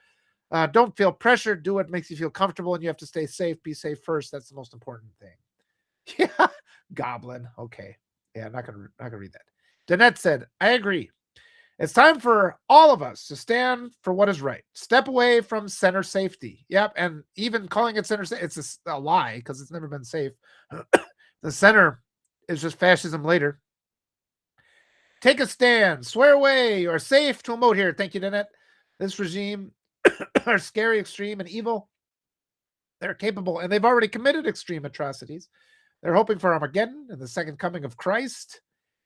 don't feel pressured. Do what makes you feel comfortable, and you have to stay safe. Be safe first. That's the most important thing. Yeah, Goblin. Okay, yeah, I'm not gonna read that. Danette said, "I agree. It's time for all of us to stand for what is right. Step away from center safety." Yep, and even calling it center, it's a lie because it's never been safe. The center is just fascism later. Take a stand. Swear away. You are safe to emote here. Thank you, Danette. This regime are scary, extreme, and evil. They're capable, and they've already committed extreme atrocities. They're hoping for Armageddon and the second coming of Christ.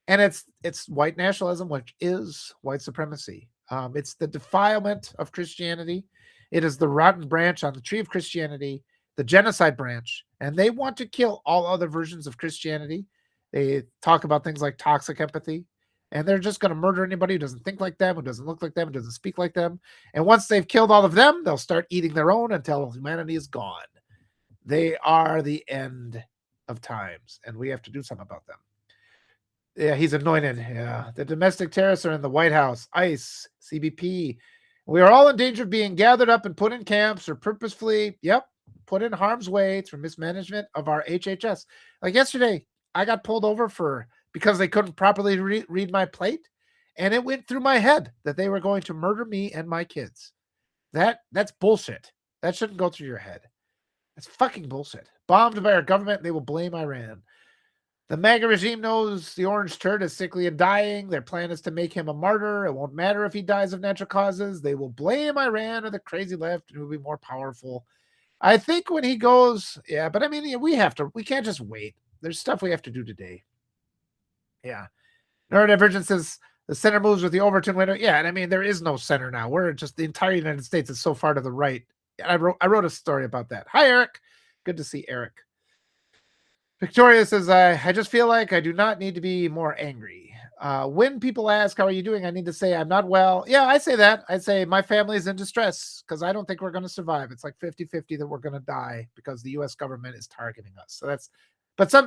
And it's white nationalism, which is white supremacy. It's the defilement of Christianity. It is the rotten branch on the tree of Christianity, the genocide branch, and they want to kill all other versions of Christianity. They talk about things like toxic empathy, and they're just going to murder anybody who doesn't think like them, who doesn't look like them, who doesn't speak like them. And once they've killed all of them, they'll start eating their own until humanity is gone. They are the end of times, and we have to do something about them. Yeah, he's anointed. Yeah. The domestic terrorists are in the White House, ICE, CBP. We are all in danger of being gathered up and put in camps or purposefully, put in harm's way through mismanagement of our HHS. Like yesterday, I got pulled over because they couldn't properly read my plate, and it went through my head that they were going to murder me and my kids. That's bullshit. That shouldn't go through your head. That's fucking bullshit. Bombed by our government, they will blame Iran. The MAGA regime knows the orange turd is sickly and dying. Their plan is to make him a martyr. It won't matter if he dies of natural causes. They will blame Iran or the crazy left, and it will be more powerful. I think when he goes, but I mean, we can't just wait. There's stuff we have to do today. Yeah. Neurodivergence says the center moves with the Overton window. Yeah, and I mean, there is no center now. We're just, the entire United States is so far to the right. I wrote a story about that. Hi, Eric. Good to see Eric. Victoria says, I just feel like I do not need to be more angry. When people ask, how are you doing? I need to say, I'm not well. Yeah, I say that. I say my family is in distress because I don't think we're going to survive. It's like 50-50 that we're going to die because the U.S. government is targeting us. So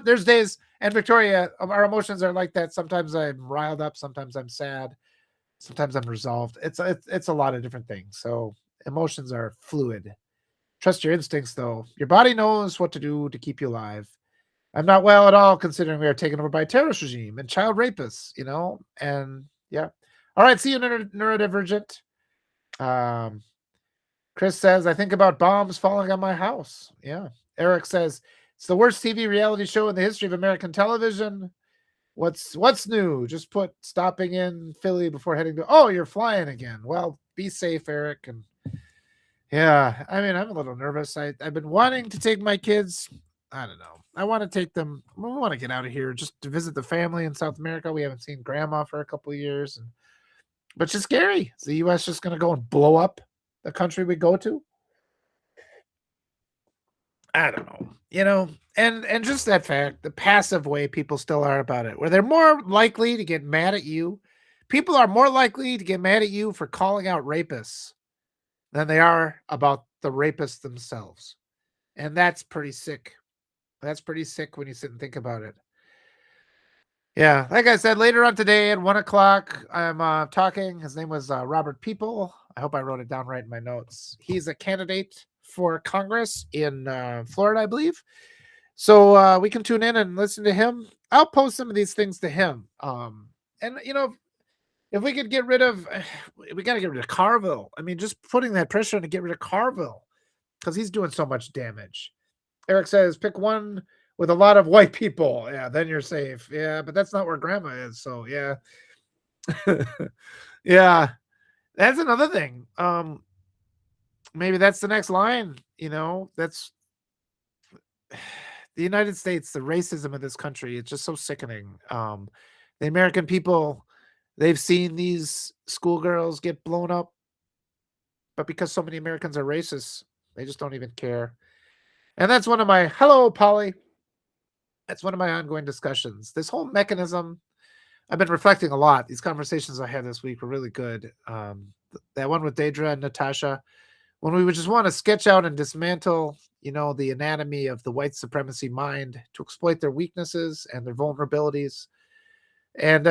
there's days, and Victoria, our emotions are like that. Sometimes I'm riled up. Sometimes I'm sad. Sometimes I'm resolved. It's a lot of different things. So emotions are fluid. Trust your instincts, though. Your body knows what to do to keep you alive. I'm not well at all, considering we are taken over by a terrorist regime and child rapists, and yeah. All right, see you, neurodivergent. Chris says, I think about bombs falling on my house. Yeah. Eric says, it's the worst TV reality show in the history of American television. What's new? Just put stopping in Philly before heading to, oh, you're flying again. Well, be safe, Eric. And yeah, I mean, I'm a little nervous. I've been wanting to take my kids. I don't know. I want to take them. We want to get out of here just to visit the family in South America. We haven't seen grandma for a couple of years. But it's just scary. Is the U.S. just going to go and blow up the country we go to? I don't know. And just that fact, the passive way people still are about it, where they're more likely to get mad at you. People are more likely to get mad at you for calling out rapists than they are about the rapists themselves. And that's pretty sick. That's pretty sick when you sit and think about it. Yeah, like I said, later on today at 1:00, I'm talking. His name was Robert People. I hope I wrote it down right in my notes. He's a candidate for Congress in Florida, I believe. So we can tune in and listen to him. I'll post some of these things to him. And if we could get rid of, we got to get rid of Carville. I mean, just putting that pressure on to get rid of Carville because he's doing so much damage. Eric says, pick one with a lot of white people. Yeah, then you're safe. Yeah, but that's not where grandma is. So yeah. Yeah. That's another thing. Maybe that's the next line, that's the United States, the racism of this country. It's just so sickening. The American people, They've seen these schoolgirls get blown up, but because so many Americans are racist, they just don't even care. And that's one of my hello, Polly. That's one of my ongoing discussions. This whole mechanism, I've been reflecting a lot. These conversations I had this week were really good. That one with Deidre and Natasha, when we would just want to sketch out and dismantle, the anatomy of the white supremacy mind to exploit their weaknesses and their vulnerabilities and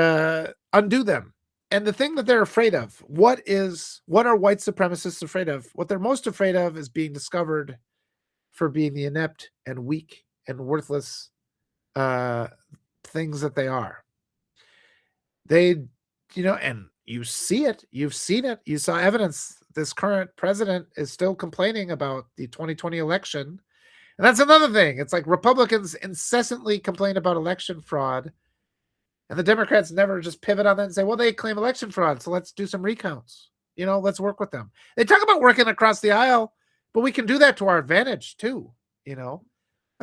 undo them. And the thing that they're afraid of, what are white supremacists afraid of? What they're most afraid of is being discovered for being the inept and weak and worthless uh, things that they are. They, and you see it, you've seen it, you saw evidence. This current president is still complaining about the 2020 election. And that's another thing. It's like Republicans incessantly complain about election fraud. And the Democrats never just pivot on that and say, well, they claim election fraud, so let's do some recounts. Let's work with them. They talk about working across the aisle, but we can do that to our advantage too,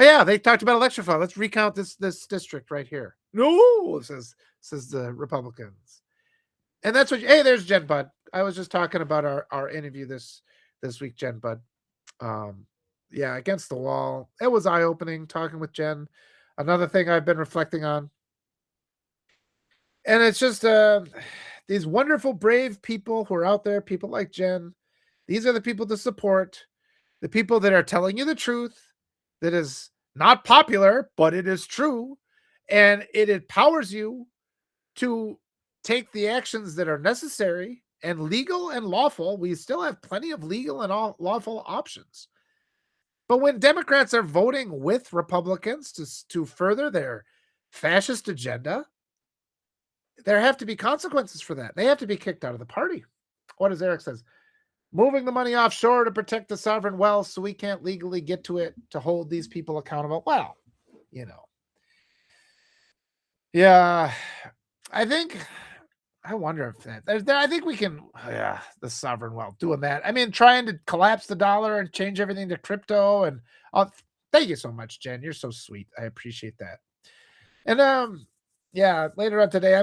Oh, yeah, they talked about election fraud. Let's recount this district right here. No, says the Republicans. And that's what, hey, there's Jen Budd. I was just talking about our interview this week, Jen Budd. Yeah, against the wall. It was eye-opening talking with Jen. Another thing I've been reflecting on. And it's just these wonderful, brave people who are out there, people like Jen. These are the people to support, the people that are telling you the truth, that is not popular, but it is true. And it empowers you to take the actions that are necessary and legal and lawful. We still have plenty of legal and lawful options. But when Democrats are voting with Republicans to further their fascist agenda, there have to be consequences for that. They have to be kicked out of the party. What does Eric says? Moving the money offshore to protect the sovereign wealth so we can't legally get to it to hold these people accountable. Well, Yeah, I wonder if I think we can, the sovereign wealth doing that. I mean, trying to collapse the dollar and change everything to crypto. And thank you so much, Jen. You're so sweet. I appreciate that. And yeah, later on today,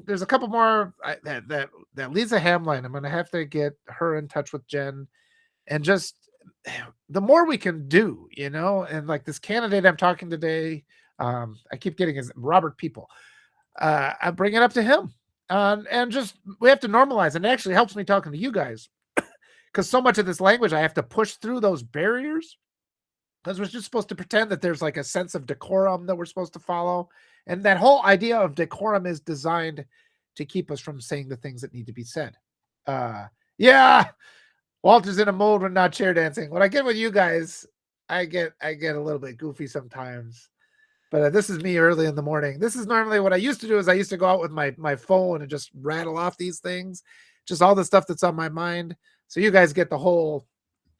there's a couple more that Lisa Hamline. I'm gonna have to get her in touch with Jen, and just the more we can do, and like this candidate I'm talking today, I keep getting his Robert People. I bring it up to him, and just we have to normalize. And it actually helps me talking to you guys because so much of this language I have to push through those barriers. Because we're just supposed to pretend that there's like a sense of decorum that we're supposed to follow. And that whole idea of decorum is designed to keep us from saying the things that need to be said. Yeah, Walter's in a mode when not chair dancing. When I get with you guys, I get a little bit goofy sometimes. But this is me early in the morning. This is normally what I used to do is I used to go out with my phone and just rattle off these things, just all the stuff that's on my mind. So you guys get the whole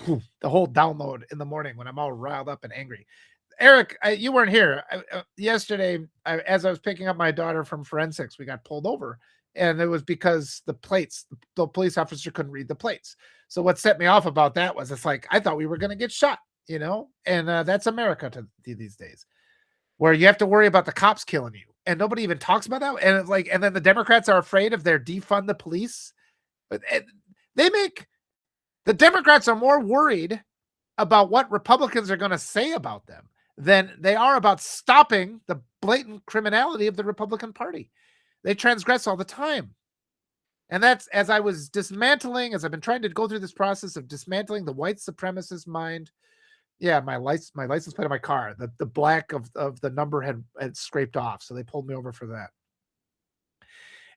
download in the morning when I'm all riled up and angry. Eric, you weren't here yesterday. As I was picking up my daughter from forensics, we got pulled over, and it was because the police officer couldn't read the plates. So what set me off about that was it's like I thought we were going to get shot, and that's America to these days, where you have to worry about the cops killing you, and nobody even talks about that. And it's like, and then the Democrats are afraid of their defund the police, but the Democrats are more worried about what Republicans are going to say about them than they are about stopping the blatant criminality of the Republican Party. They transgress all the time. And that's as I've been trying to go through this process of dismantling the white supremacist mind. Yeah, my license plate of my car, the black of the number had scraped off. So they pulled me over for that.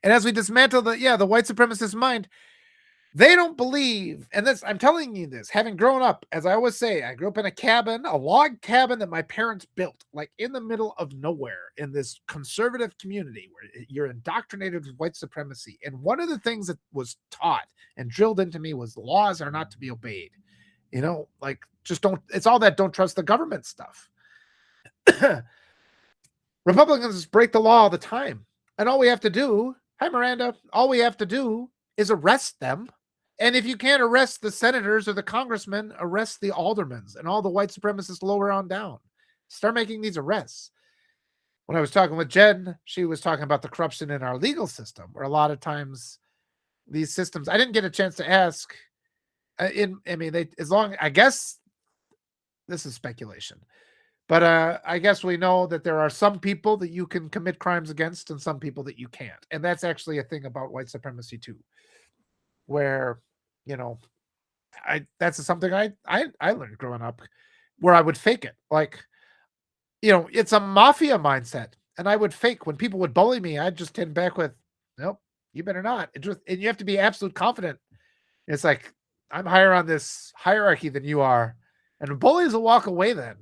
And as we dismantle the white supremacist mind, they don't believe, and I'm telling you this, having grown up, as I always say, I grew up in a log cabin that my parents built, like in the middle of nowhere in this conservative community where you're indoctrinated with white supremacy. And one of the things that was taught and drilled into me was laws are not to be obeyed. Like just it's all that don't trust the government stuff. Republicans break the law all the time. And all we have to do, hi Miranda, all we have to do is arrest them. And if you can't arrest the senators or the congressmen, arrest the aldermen and all the white supremacists lower on down. Start making these arrests. When I was talking with Jen, she was talking about the corruption in our legal system, where a lot of times these systems, I didn't get a chance to ask. As long, I guess this is speculation, but I guess we know that there are some people that you can commit crimes against and some people that you can't. And that's actually a thing about white supremacy too, where, you know, that's something I learned growing up, where I would fake it. Like, it's a mafia mindset. And I would fake when people would bully me. I'd just hit back with, nope, you better not. And you have to be absolute confident. It's like, I'm higher on this hierarchy than you are. And bullies will walk away then,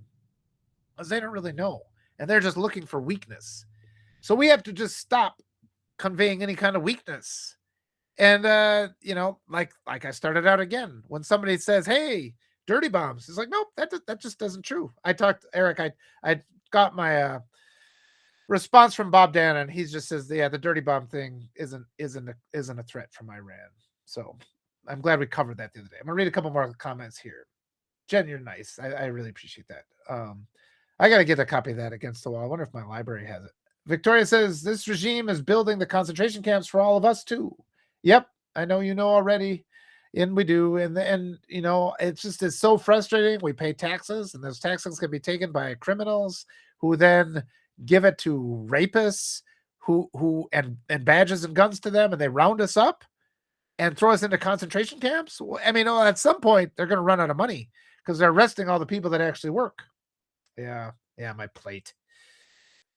because they don't really know. And they're just looking for weakness. So we have to just stop conveying any kind of weakness. And like I started out again. When somebody says, "Hey, dirty bombs," it's like, nope, that just isn't true. I talked to Eric. I got my response from Bob Dan, and he just says, "Yeah, the dirty bomb thing isn't a threat from Iran." So I'm glad we covered that the other day. I'm gonna read a couple more comments here. Jen, you're nice. I really appreciate that. I got to get a copy of that Against the Wall. I wonder if my library has it. Victoria says, this regime is building the concentration camps for all of us too. Yep, I know you know already. And we do. And it's just, it's so frustrating. We pay taxes, and those taxes can be taken by criminals who then give it to rapists and badges and guns to them, and they round us up and throw us into concentration camps. I mean, at some point they're going to run out of money because they're arresting all the people that actually work. Yeah, my plate.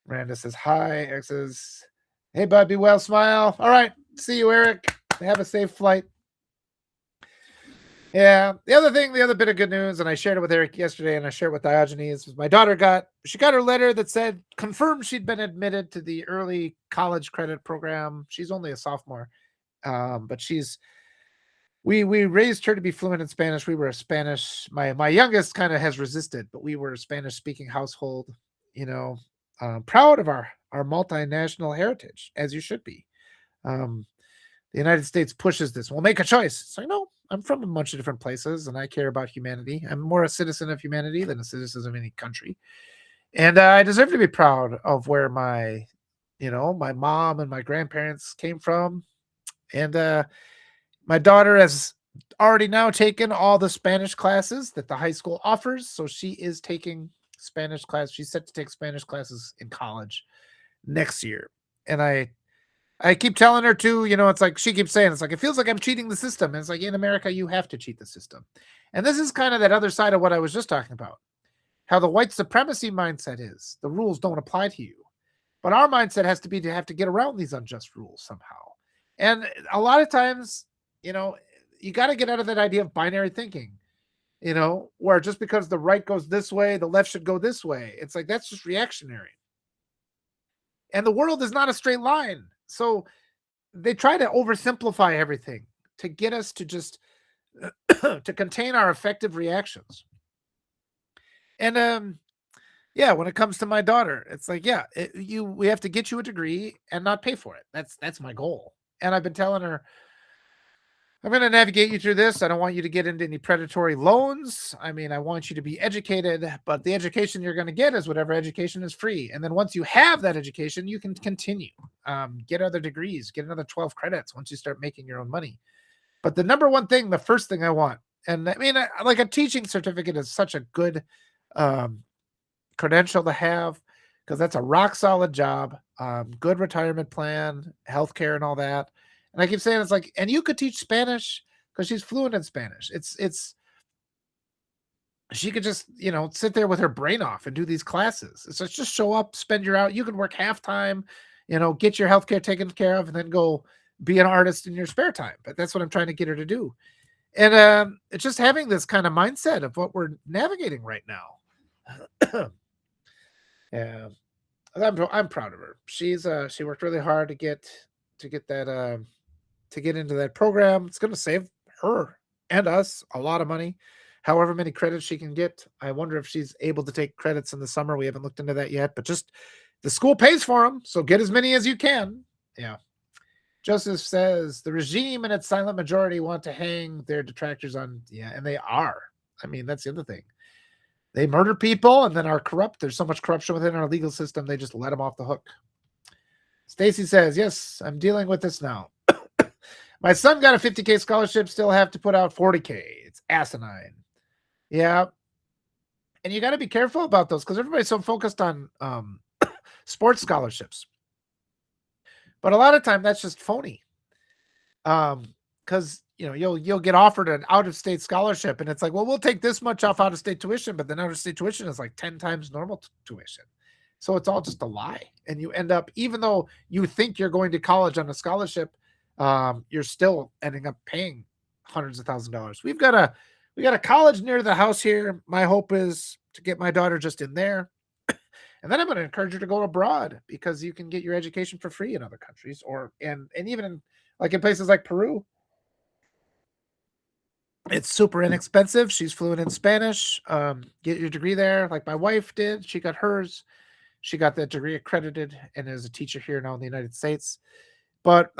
Miranda says, hi. Eric says, hey, bud, be well, smile. All right, see you, Eric. Have a safe flight. Yeah, the other bit of good news, and I shared it with Eric yesterday, and I shared it with Diogenes, was my daughter got her letter that said, confirmed she'd been admitted to the early college credit program. She's only a sophomore, but we raised her to be fluent in Spanish. We were a Spanish, my youngest kind of has resisted, but we were a Spanish speaking household, proud of our multinational heritage, as you should be. The United States pushes this. We'll make a choice. So, I'm from a bunch of different places, and I care about humanity. I'm more a citizen of humanity than a citizen of any country. And I deserve to be proud of where my mom and my grandparents came from. And my daughter has already now taken all the Spanish classes that the high school offers. So she is taking Spanish class. She's set to take Spanish classes in college next year. And I keep telling her too, it's like, she keeps saying, it's like, it feels like I'm cheating the system. And it's like, in America, you have to cheat the system. And this is kind of that other side of what I was just talking about. How the white supremacy mindset is, the rules don't apply to you. But our mindset has to be to have to get around these unjust rules somehow. And a lot of times, you got to get out of that idea of binary thinking, where just because the right goes this way, the left should go this way. It's like, that's just reactionary. And the world is not a straight line. So they try to oversimplify everything to get us to just to contain our effective reactions. And when it comes to my daughter, it's like, we have to get you a degree and not pay for it. That's my goal. And I've been telling her, I'm going to navigate you through this. I don't want you to get into any predatory loans. I mean, I want you to be educated, but the education you're going to get is whatever education is free. And then once you have that education, you can continue, get other degrees, get another 12 credits once you start making your own money. But the number one thing, the first thing I want, and I mean, like a teaching certificate is such a good credential to have, because that's a rock solid job, good retirement plan, healthcare and all that. And I keep saying, it's like, and you could teach Spanish because she's fluent in Spanish. She could just, sit there with her brain off and do these classes. So it's just show up, spend your out. You can work half-time, get your healthcare taken care of, and then go be an artist in your spare time. But that's what I'm trying to get her to do. And it's just having this kind of mindset of what we're navigating right now. Yeah, I'm proud of her. She worked really hard to get that to get into that program. It's going to save her and us a lot of money. However many credits she can get. I wonder if she's able to take credits in the summer. We haven't looked into that yet, but just the school pays for them, so get as many as you can. Yeah. Joseph says the regime and its silent majority want to hang their detractors on. Yeah, and they are. I mean, that's the other thing. They murder people and then are corrupt. There's so much corruption within our legal system, they just let them off the hook. Stacy says, yes, I'm dealing with this now. My son got a 50K scholarship, still have to put out 40K. It's asinine. Yeah. And you got to be careful about those because everybody's so focused on sports scholarships. But a lot of time that's just phony. Because you'll get offered an out-of-state scholarship, and it's like, well, we'll take this much off out-of-state tuition, but then out-of-state tuition is like 10 times normal tuition. So it's all just a lie. And you end up, even though you think you're going to college on a scholarship, you're still ending up paying hundreds of thousands of dollars. We got a college near the house here. My hope is to get my daughter just in there. And then I'm going to encourage her to go abroad because you can get your education for free in other countries and even in places like Peru. It's super inexpensive. She's fluent in Spanish. Get your degree there like my wife did. She got hers. She got that degree accredited and is a teacher here now in the United States. But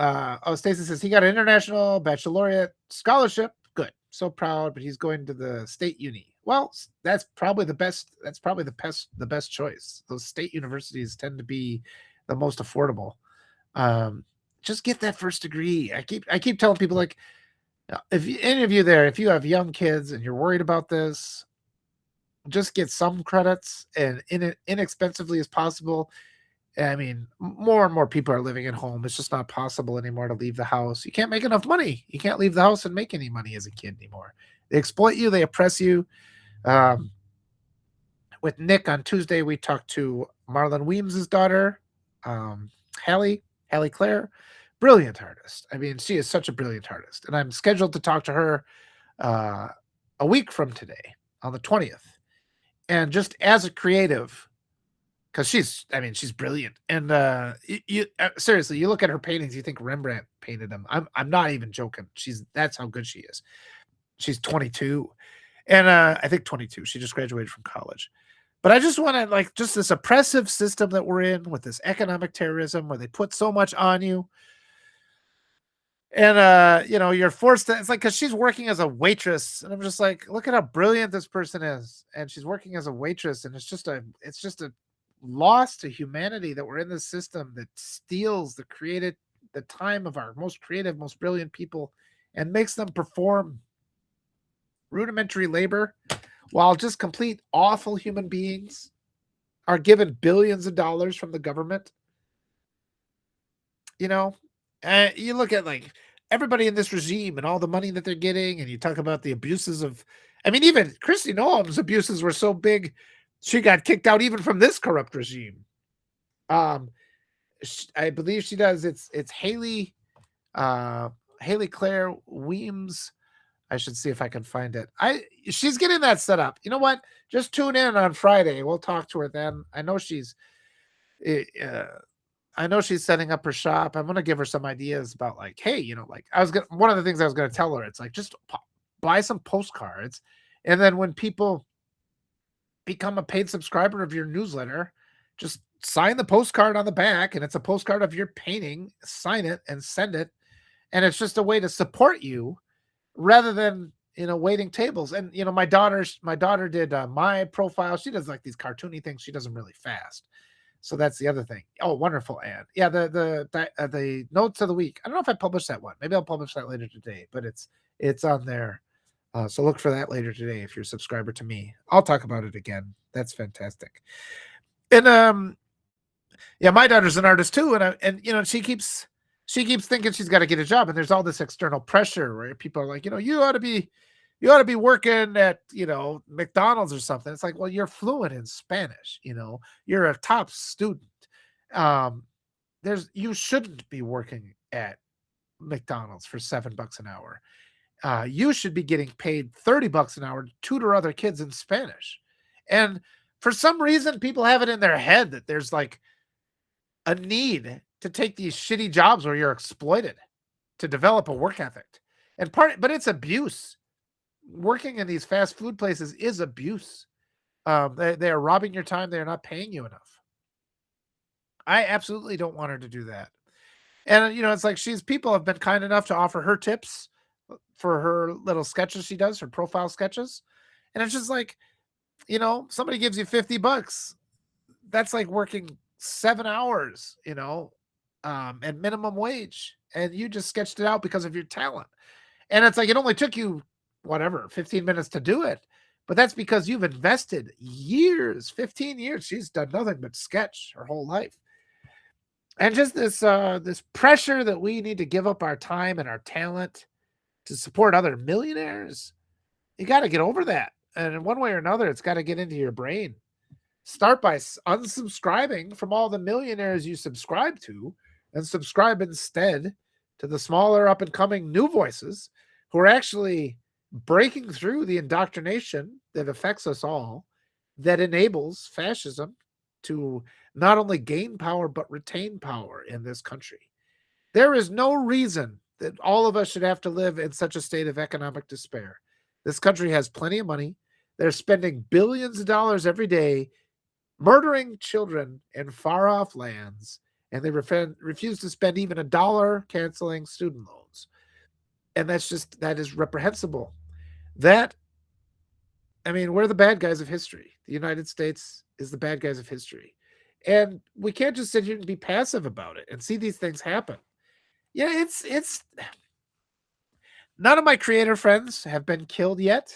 Stacy says he got an international baccalaureate scholarship. Good. So proud, but he's going to the state uni. Well, that's probably the best. That's probably the best choice. Those state universities tend to be the most affordable. Just get that first degree. I keep telling people, like, if any of you there, if you have young kids and you're worried about this, just get some credits and inexpensively as possible. I mean, more and more people are living at home. It's just not possible anymore to leave the house. You can't make enough money. You can't leave the house and make any money as a kid anymore. They exploit you. They oppress you. With Nick on Tuesday, we talked to Marlon Weems' daughter, Hallie Claire. Brilliant artist. I mean, she is such a brilliant artist. And I'm scheduled to talk to her a week from today on the 20th. And just as a creative, because she's brilliant. And seriously, you look at her paintings, you think Rembrandt painted them. I'm not even joking. That's how good she is. She's 22. And I think 22. She just graduated from college. But I just want to, just this oppressive system that we're in with this economic terrorism where they put so much on you. And, you're forced to, it's like, because she's working as a waitress. And I'm just like, look at how brilliant this person is. And she's working as a waitress. And it's just a loss to humanity that we're in this system that steals the time of our most creative, most brilliant people and makes them perform rudimentary labor while just complete awful human beings are given billions of dollars from the government. You look at everybody in this regime and all the money that they're getting, and you talk about the abuses of, even Kristi Noem's abuses were so big, she got kicked out even from this corrupt regime. I believe she does. It's Hallie Claire Weems. I should see if I can find it. She's getting that set up. You know what? Just tune in on Friday. We'll talk to her then. I know she's setting up her shop. I'm going to give her some ideas about hey, one of the things I was going to tell her, it's just buy some postcards. And then when people become a paid subscriber of your newsletter, just sign the postcard on the back, and it's a postcard of your painting. Sign it and send it. And it's just a way to support you rather than, waiting tables. And, my daughter did my profile. She does these cartoony things. She does them really fast. So that's the other thing. Oh, wonderful, Anne. Yeah, the notes of the week. I don't know if I published that one. Maybe I'll publish that later today, but it's on there. So look for that later today if you're a subscriber to me. I'll talk about it again. That's fantastic. And yeah, my daughter's an artist too, and she keeps thinking she's got to get a job, and there's all this external pressure where people are like, you ought to be working at, McDonald's or something. It's like, well, you're fluent in Spanish, you're a top student. You shouldn't be working at McDonald's for $7 an hour. You should be getting paid $30 an hour to tutor other kids in Spanish. And for some reason, people have it in their head that there's a need to take these shitty jobs where you're exploited to develop a work ethic. But it's abuse. Working in these fast food places is abuse. They are robbing your time. They're not paying you enough. I absolutely don't want her to do that. And, it's people have been kind enough to offer her tips for her little sketches she does, her profile sketches. And it's just somebody gives you $50. That's like working 7 hours, at minimum wage. And you just sketched it out because of your talent. And it's like it only took you, whatever, 15 minutes to do it. But that's because you've invested years, 15 years. She's done nothing but sketch her whole life. And just this pressure that we need to give up our time and our talent to support other millionaires. You got to get over that. And in one way or another, it's got to get into your brain. Start by unsubscribing from all the millionaires you subscribe to and subscribe instead to the smaller up and coming new voices who are actually breaking through the indoctrination that affects us all, that enables fascism to not only gain power, but retain power in this country. There is no reason that all of us should have to live in such a state of economic despair. This country has plenty of money. They're spending billions of dollars every day murdering children in far-off lands, and they refuse to spend even $1 canceling student loans. And that is reprehensible. We're the bad guys of history. The United States is the bad guys of history. And we can't just sit here and be passive about it and see these things happen. Yeah, it's none of my creator friends have been killed yet.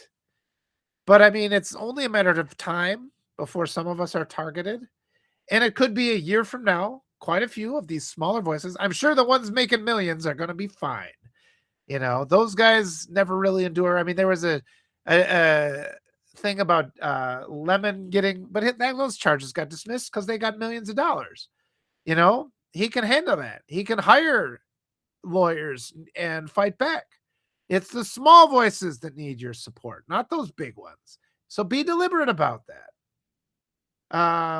But it's only a matter of time before some of us are targeted. And it could be a year from now. Quite a few of these smaller voices, I'm sure the ones making millions are going to be fine. Those guys never really endure. There was a thing about Lemon getting, but those charges got dismissed because they got millions of dollars. He can handle that. He can hire lawyers and fight back. It's the small voices that need your support, not those big ones. So be deliberate about that.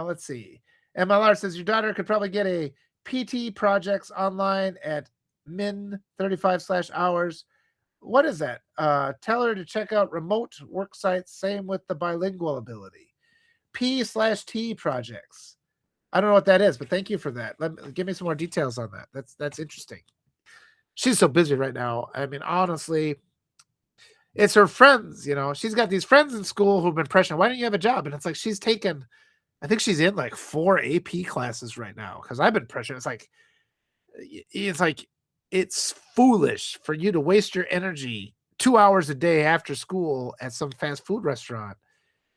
Let's see. MLR says your daughter could probably get a PT projects online at min 35/hours. What is that? Tell her to check out remote work sites. Same with the bilingual ability. P/T projects. I don't know what that is, but thank you for that. Give me some more details on that. That's interesting. She's so busy right now. Honestly, it's her friends. She's got these friends in school who've been pressuring. Why don't you have a job? And it's like she's taken. I think she's in like 4 AP classes right now because I've been pressured. It's foolish for you to waste your energy 2 hours a day after school at some fast food restaurant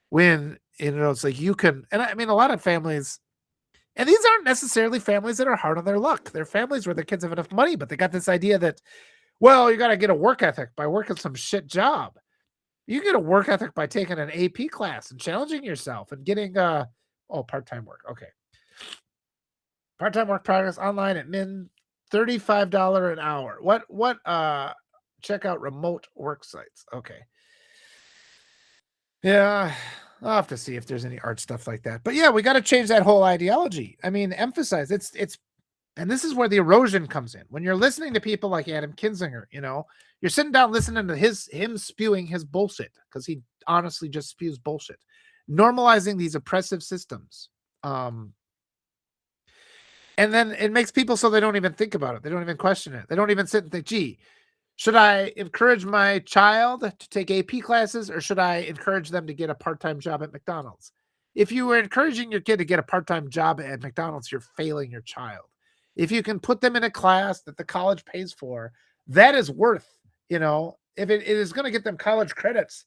when, it's like you can, and a lot of families, and these aren't necessarily families that are hard on their luck. They're families where their kids have enough money, but they got this idea that, well, you got to get a work ethic by working some shit job. You get a work ethic by taking an AP class and challenging yourself and getting, part-time work. Okay. Part-time work progress online at min $35 an hour. Check out remote work sites. Okay. Yeah, I'll have to see if there's any art stuff like that. But yeah, we got to change that whole ideology. Emphasize it's and this is where the erosion comes in. When you're listening to people like Adam Kinzinger, you're sitting down listening to him spewing his bullshit because he honestly just spews bullshit. Normalizing these oppressive systems. And then it makes people so they don't even think about it. They don't even question it. They don't even sit and think, gee, should I encourage my child to take AP classes or should I encourage them to get a part-time job at McDonald's? If you were encouraging your kid to get a part-time job at McDonald's, you're failing your child. If you can put them in a class that the college pays for, that is worth, if it is going to get them college credits,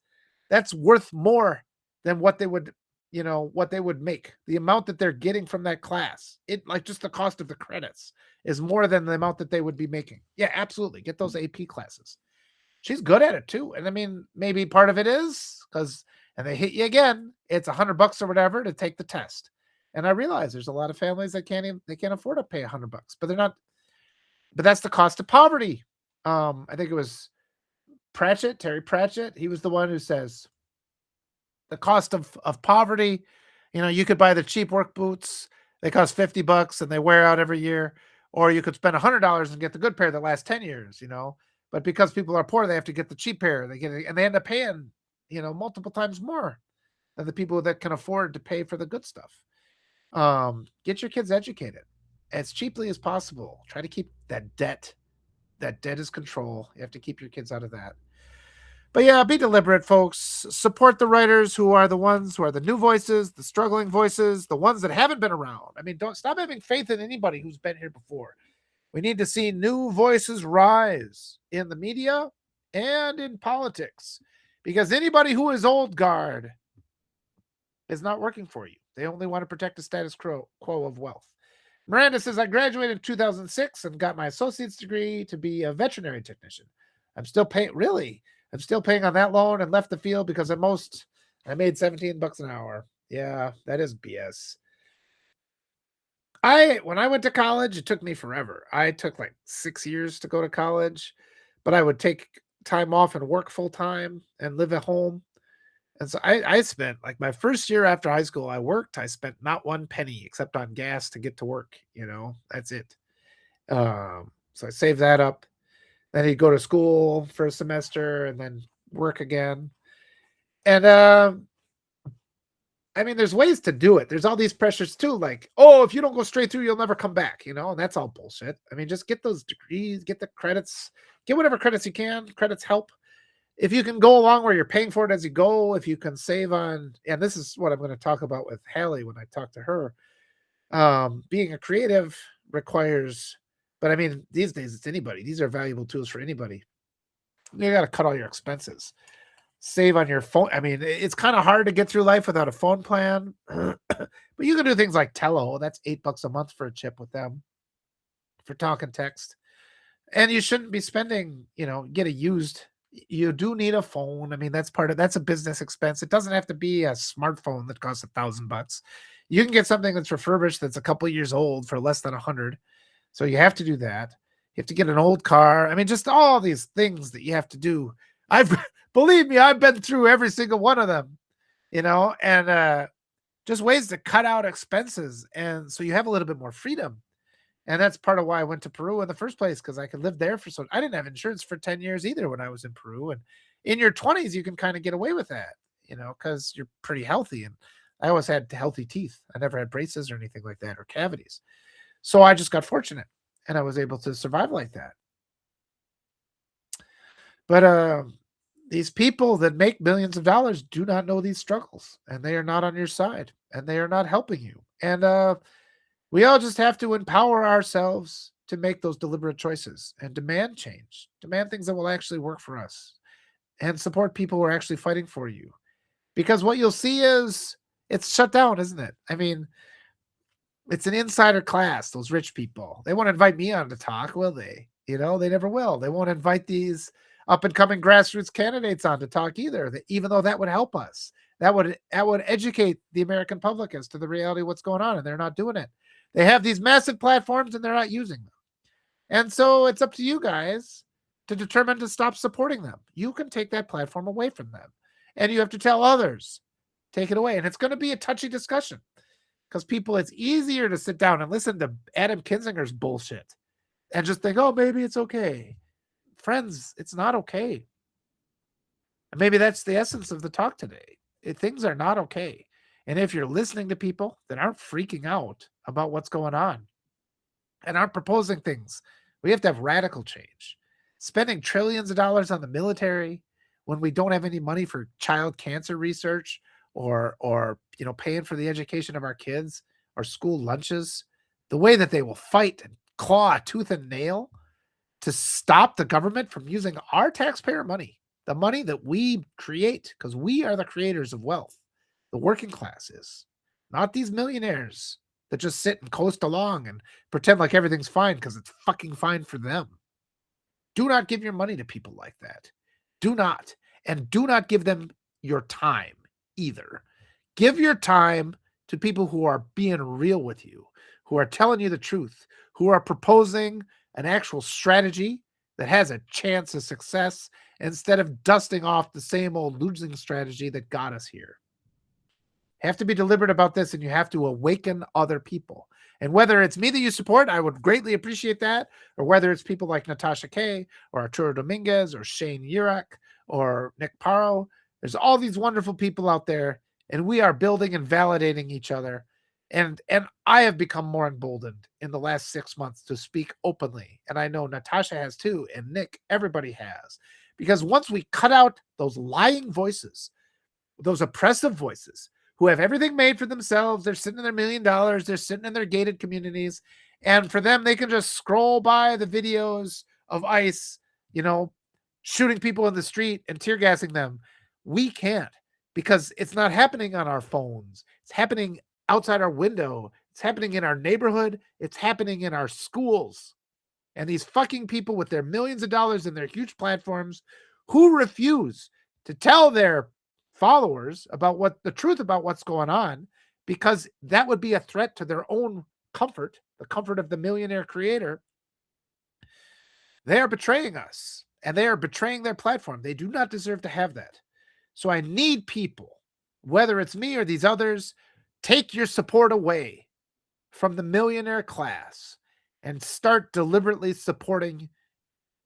that's worth more than what they would make. The amount that they're getting from that class, just the cost of the credits is more than the amount that they would be making. Yeah, absolutely. Get those AP classes. She's good at it too. And maybe part of it is because, and they hit you again, it's $100 or whatever to take the test. And I realize there's a lot of families that can't afford to pay $100, but that's the cost of poverty. I think it was Terry Pratchett. He was the one who says, the cost of poverty, you could buy the cheap work boots. They cost $50 and they wear out every year. Or you could spend $100 and get the good pair that lasts 10 years, But because people are poor, they have to get the cheap pair. And they end up paying, multiple times more than the people that can afford to pay for the good stuff. Get your kids educated as cheaply as possible. Try to keep that debt. That debt is control. You have to keep your kids out of that. But yeah, be deliberate, folks. Support the writers who are the ones who are the new voices, the struggling voices, the ones that haven't been around. I mean, don't stop having faith in anybody who's been here before. We need to see new voices rise in the media and in politics, because anybody who is old guard is not working for you. They only want to protect the status quo of wealth. Miranda says, I graduated in 2006 and got my associate's degree to be a veterinary technician. I'm still paying, really? I'm still paying on that loan and left the field because at most I made $17 an hour. Yeah, that is BS. When I went to college, it took me forever. I took like 6 years to go to college, but I would take time off and work full time and live at home. And so I spent like my first year after high school, I worked. I spent not one penny except on gas to get to work. That's it. So I saved that up. Then he'd go to school for a semester and then work again. And I mean, there's ways to do it. There's all these pressures too, like, oh, if you don't go straight through, you'll never come back, and that's all bullshit. I mean, just get those degrees, get the credits, get whatever credits you can. Credits help. If you can go along where you're paying for it as you go, if you can save on, and this is what I'm going to talk about with Hallie when I talk to her. Being a creative requires, but I mean, these days it's anybody. These are valuable tools for anybody. You got to cut all your expenses. Save on your phone. I mean, it's kind of hard to get through life without a phone plan, but you can do things like Tello. That's $8 a month for a chip with them for talk and text. And you shouldn't be spending, get a used. You do need a phone. I mean, that's a business expense. It doesn't have to be a smartphone that costs $1,000. You can get something that's refurbished that's a couple of years old for less than 100. So you have to do that. You have to get an old car. I mean, just all these things that you have to do. Believe me, I've been through every single one of them, and just ways to cut out expenses. And so you have a little bit more freedom. And that's part of why I went to Peru in the first place, because I could live there I didn't have insurance for 10 years either when I was in Peru. And in your 20s, you can kind of get away with that, because you're pretty healthy. And I always had healthy teeth. I never had braces or anything like that or cavities. So I just got fortunate and I was able to survive like that. But these people that make millions of dollars do not know these struggles, and they are not on your side, and they are not helping you. And we all just have to empower ourselves to make those deliberate choices and demand change, demand things that will actually work for us, and support people who are actually fighting for you. Because what you'll see is it's shut down, isn't it? I mean, it's an insider class, those rich people. They won't invite me on to talk, will they? They never will. They won't invite these up and coming grassroots candidates on to talk either, even though that would help us. That would educate the American public as to the reality of what's going on, and they're not doing it. They have these massive platforms and they're not using them. And so it's up to you guys to determine to stop supporting them. You can take that platform away from them, and you have to tell others, take it away. And it's going to be a touchy discussion because it's easier to sit down and listen to Adam Kinzinger's bullshit and just think, oh, maybe it's okay. Friends, it's not okay. And maybe that's the essence of the talk today. Things are not okay. And if you're listening to people that aren't freaking out about what's going on and aren't proposing things, we have to have radical change. Spending trillions of dollars on the military when we don't have any money for child cancer research or paying for the education of our kids or school lunches, the way that they will fight and claw tooth and nail to stop the government from using our taxpayer money, the money that we create, because we are the creators of wealth. The working class is, not these millionaires that just sit and coast along and pretend like everything's fine because it's fucking fine for them. Do not give your money to people like that. Do not. And do not give them your time either. Give your time to people who are being real with you, who are telling you the truth, who are proposing an actual strategy that has a chance of success instead of dusting off the same old losing strategy that got us here. Have to be deliberate about this, and you have to awaken other people. And whether it's me that you support, I would greatly appreciate that, or whether it's people like Natasha Kaye or Arturo Dominguez or Shane Urek or Nick Paro, there's all these wonderful people out there, and we are building and validating each other. And I have become more emboldened in the last 6 months to speak openly. And I know Natasha has too, and Nick, everybody has. Because once we cut out those lying voices, those oppressive voices who have everything made for themselves, they're sitting in their $1 million, they're sitting in their gated communities, and for them, they can just scroll by the videos of ICE, shooting people in the street and tear gassing them. We can't, because it's not happening on our phones. It's happening outside our window. It's happening in our neighborhood. It's happening in our schools. And these fucking people with their millions of dollars and their huge platforms who refuse to tell their followers about the truth about what's going on, because that would be a threat to their own comfort, the comfort of the millionaire creator. They are betraying us, and they are betraying their platform. They do not deserve to have that. So I need people, whether it's me or these others, take your support away from the millionaire class and start deliberately supporting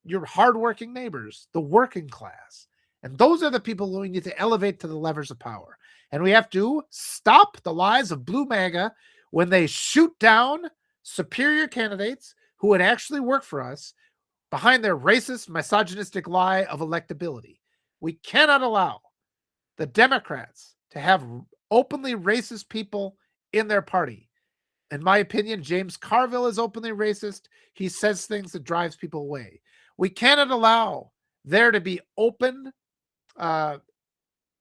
your hardworking neighbors, the working class. And those are the people who we need to elevate to the levers of power. And we have to stop the lies of Blue MAGA when they shoot down superior candidates who would actually work for us behind their racist, misogynistic lie of electability. We cannot allow the Democrats to have openly racist people in their party. In my opinion, James Carville is openly racist. He says things that drives people away. We cannot allow there to be open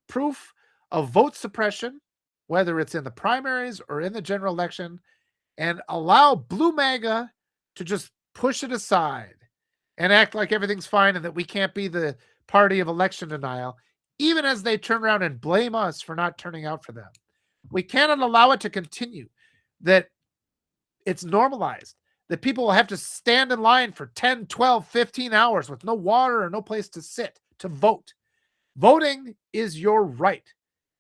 proof of vote suppression, whether it's in the primaries or in the general election, and allow Blue MAGA to just push it aside and act like everything's fine and that we can't be the party of election denial, even as they turn around and blame us for not turning out for them. We cannot allow it to continue, that it's normalized, that people will have to stand in line for 10, 12, 15 hours with no water or no place to sit to vote. Voting is your right.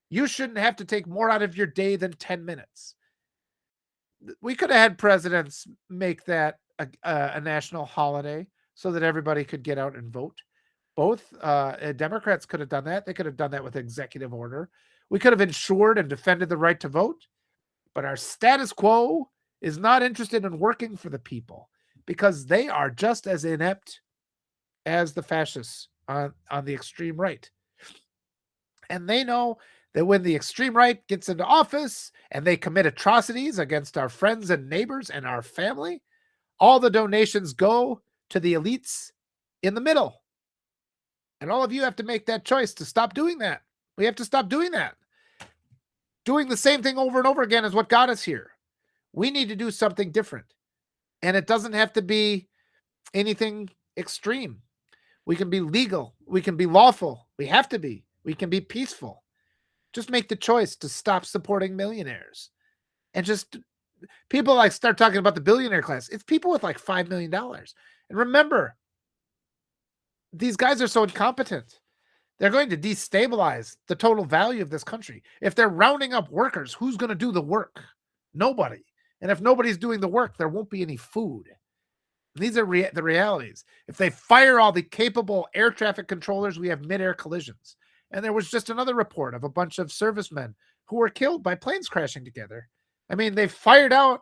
You shouldn't have to take more out of your day than 10 minutes. We could have had presidents make that a national holiday so that everybody could get out and vote. Both Democrats could have done that. They could have done that with executive order. We could have ensured and defended the right to vote. But our status quo is not interested in working for the people, because they are just as inept as the fascists on the extreme right. And they know that when the extreme right gets into office and they commit atrocities against our friends and neighbors and our family, all the donations go to the elites in the middle. And all of you have to make that choice to stop doing that. We have to stop doing that. Doing the same thing over and over again is what got us here. We need to do something different. And it doesn't have to be anything extreme. We can be legal. We can be lawful. We have to be. We can be peaceful. Just make the choice to stop supporting millionaires. And just people like start talking about the billionaire class. It's people with like $5 million. And remember, these guys are so incompetent. They're going to destabilize the total value of this country. If they're rounding up workers, who's going to do the work? Nobody. And if nobody's doing the work, there won't be any food. And these are the realities. If they fire all the capable air traffic controllers, we have mid-air collisions. And there was just another report of a bunch of servicemen who were killed by planes crashing together. I mean, they fired all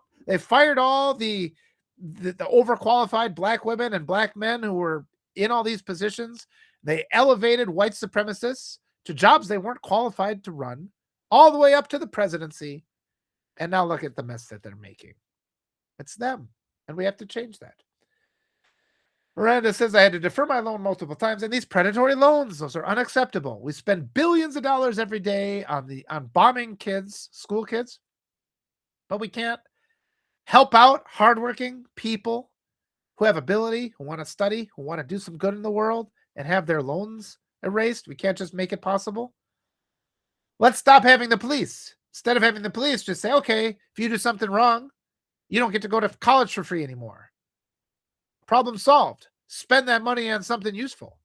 the overqualified black women and black men who were in all these positions. They elevated white supremacists to jobs they weren't qualified to run, all the way up to the presidency. And now look at the mess that they're making. It's them. And we have to change that. Miranda says, I had to defer my loan multiple times, and these predatory loans, those are unacceptable. We spend billions of dollars every day on bombing kids, school kids, but we can't help out hardworking people who have ability, who want to study, who want to do some good in the world, and have their loans erased. We can't just make it possible. Let's stop having the police. Instead of having the police just say, okay, if you do something wrong, you don't get to go to college for free anymore. Problem solved. Spend that money on something useful.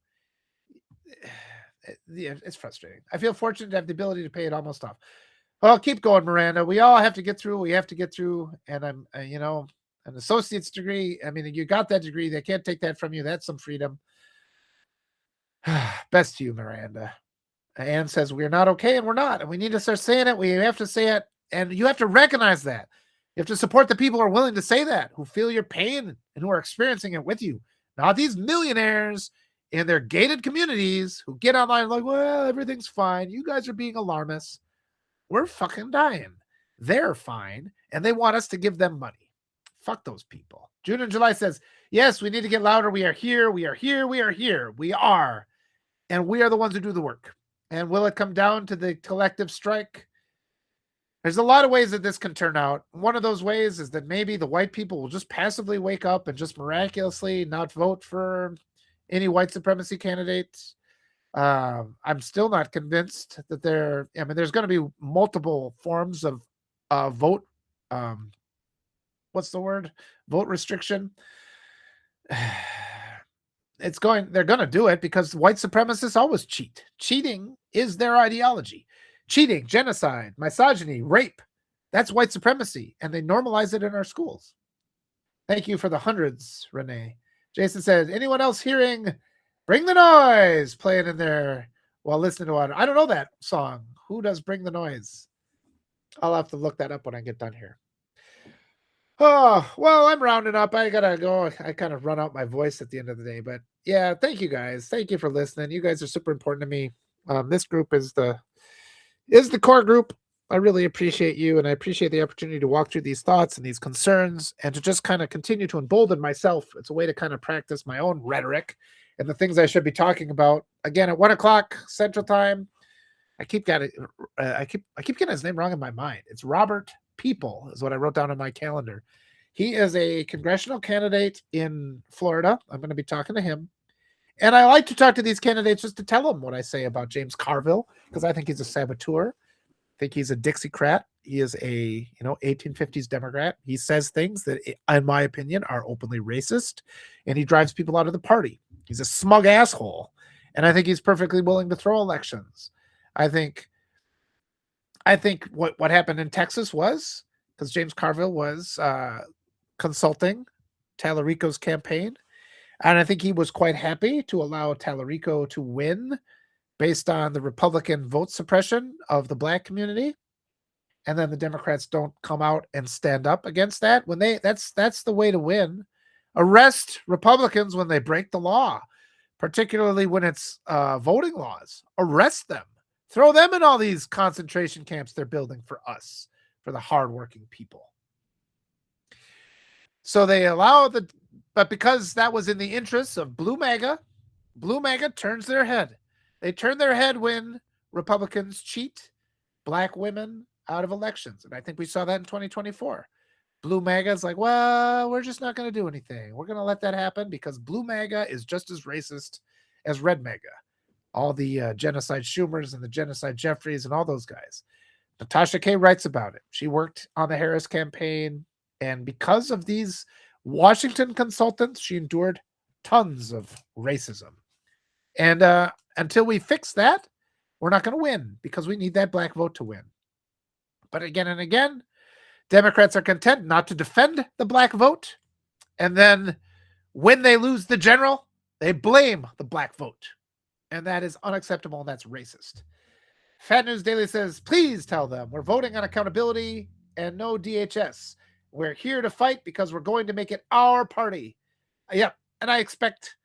It's frustrating. I feel fortunate to have the ability to pay it almost off. Well, keep going, Miranda. We all have to get through. We have to get through. And I'm, an associate's degree. I mean, you got that degree. They can't take that from you. That's some freedom. Best to you, Miranda. Anne says, we're not okay, and we're not. And we need to start saying it. We have to say it. And you have to recognize that. You have to support the people who are willing to say that, who feel your pain and who are experiencing it with you. Not these millionaires in their gated communities who get online like, well, everything's fine. You guys are being alarmists. We're fucking dying. They're fine, and they want us to give them money. Fuck those people. June and July says, yes, we need to get louder. We are here. We are here. We are here. We are. And we are the ones who do the work. And will it come down to the collective strike? There's a lot of ways that this can turn out. One of those ways is that maybe the white people will just passively wake up and just miraculously not vote for any white supremacy candidates. I'm still not convinced that there's going to be multiple forms of vote. What's the word? Vote restriction. They're going to do it because white supremacists always cheat. Cheating is their ideology. Cheating, genocide, misogyny, rape. That's white supremacy. And they normalize it in our schools. Thank you for the hundreds, Renee. Jason said, anyone else hearing Bring the Noise playing in there while listening to it? I don't know that song. Who does Bring the Noise? I'll have to look that up when I get done here. Oh, well, I'm rounding up. I gotta go. I kind of run out my voice at the end of the day. But yeah, thank you guys. Thank you for listening. You guys are super important to me. This group is the core group. I really appreciate you, and I appreciate the opportunity to walk through these thoughts and these concerns and to just kind of continue to embolden myself. It's a way to kind of practice my own rhetoric and the things I should be talking about. Again, at 1 o'clock Central Time. I keep getting his name wrong in my mind. It's Robert People is what I wrote down on my calendar. He is a congressional candidate in Florida. I'm going to be talking to him. And I like to talk to these candidates just to tell them what I say about James Carville, because I think he's a saboteur. I think he's a Dixiecrat. He is a 1850s Democrat. He says things that, in my opinion, are openly racist, and he drives people out of the party. He's a smug asshole, and I think he's perfectly willing to throw elections. I think what happened in Texas was because James Carville was consulting Tallarico's campaign, and I think he was quite happy to allow Tallarico to win based on the Republican vote suppression of the black community. And then the Democrats don't come out and stand up against that. That's the way to win. Arrest Republicans when they break the law, particularly when it's voting laws. Arrest them. Throw them in all these concentration camps they're building for us, for the hardworking people. So they allow but because that was in the interests of Blue MAGA turns their head. They turn their head when Republicans cheat black women out of elections. And I think we saw that in 2024. Blue MAGA is like, well, we're just not going to do anything. We're going to let that happen because Blue MAGA is just as racist as Red MAGA. All the genocide Schumers and the genocide Jeffries and all those guys. Natasha Kaye writes about it. She worked on the Harris campaign. And because of these Washington consultants, she endured tons of racism. And until we fix that, we're not going to win because we need that black vote to win. But again and again, Democrats are content not to defend the black vote. And then when they lose the general, they blame the black vote. And that is unacceptable, and that's racist. Fat News Daily says, please tell them we're voting on accountability and no DHS. We're here to fight because we're going to make it our party. Yep. And I expect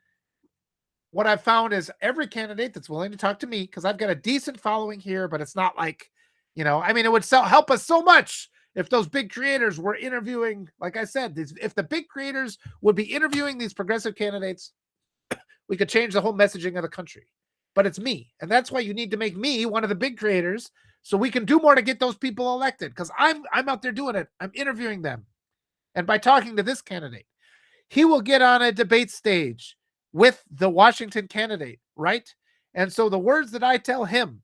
what I've found is every candidate that's willing to talk to me, because I've got a decent following here, but it's not like, it would help us so much if those big creators were interviewing, like I said, if the big creators would be interviewing these progressive candidates, we could change the whole messaging of the country. But it's me. And that's why you need to make me one of the big creators so we can do more to get those people elected. Because I'm out there doing it. I'm interviewing them. And by talking to this candidate, he will get on a debate stage with the Washington candidate, right? And so the words that I tell him,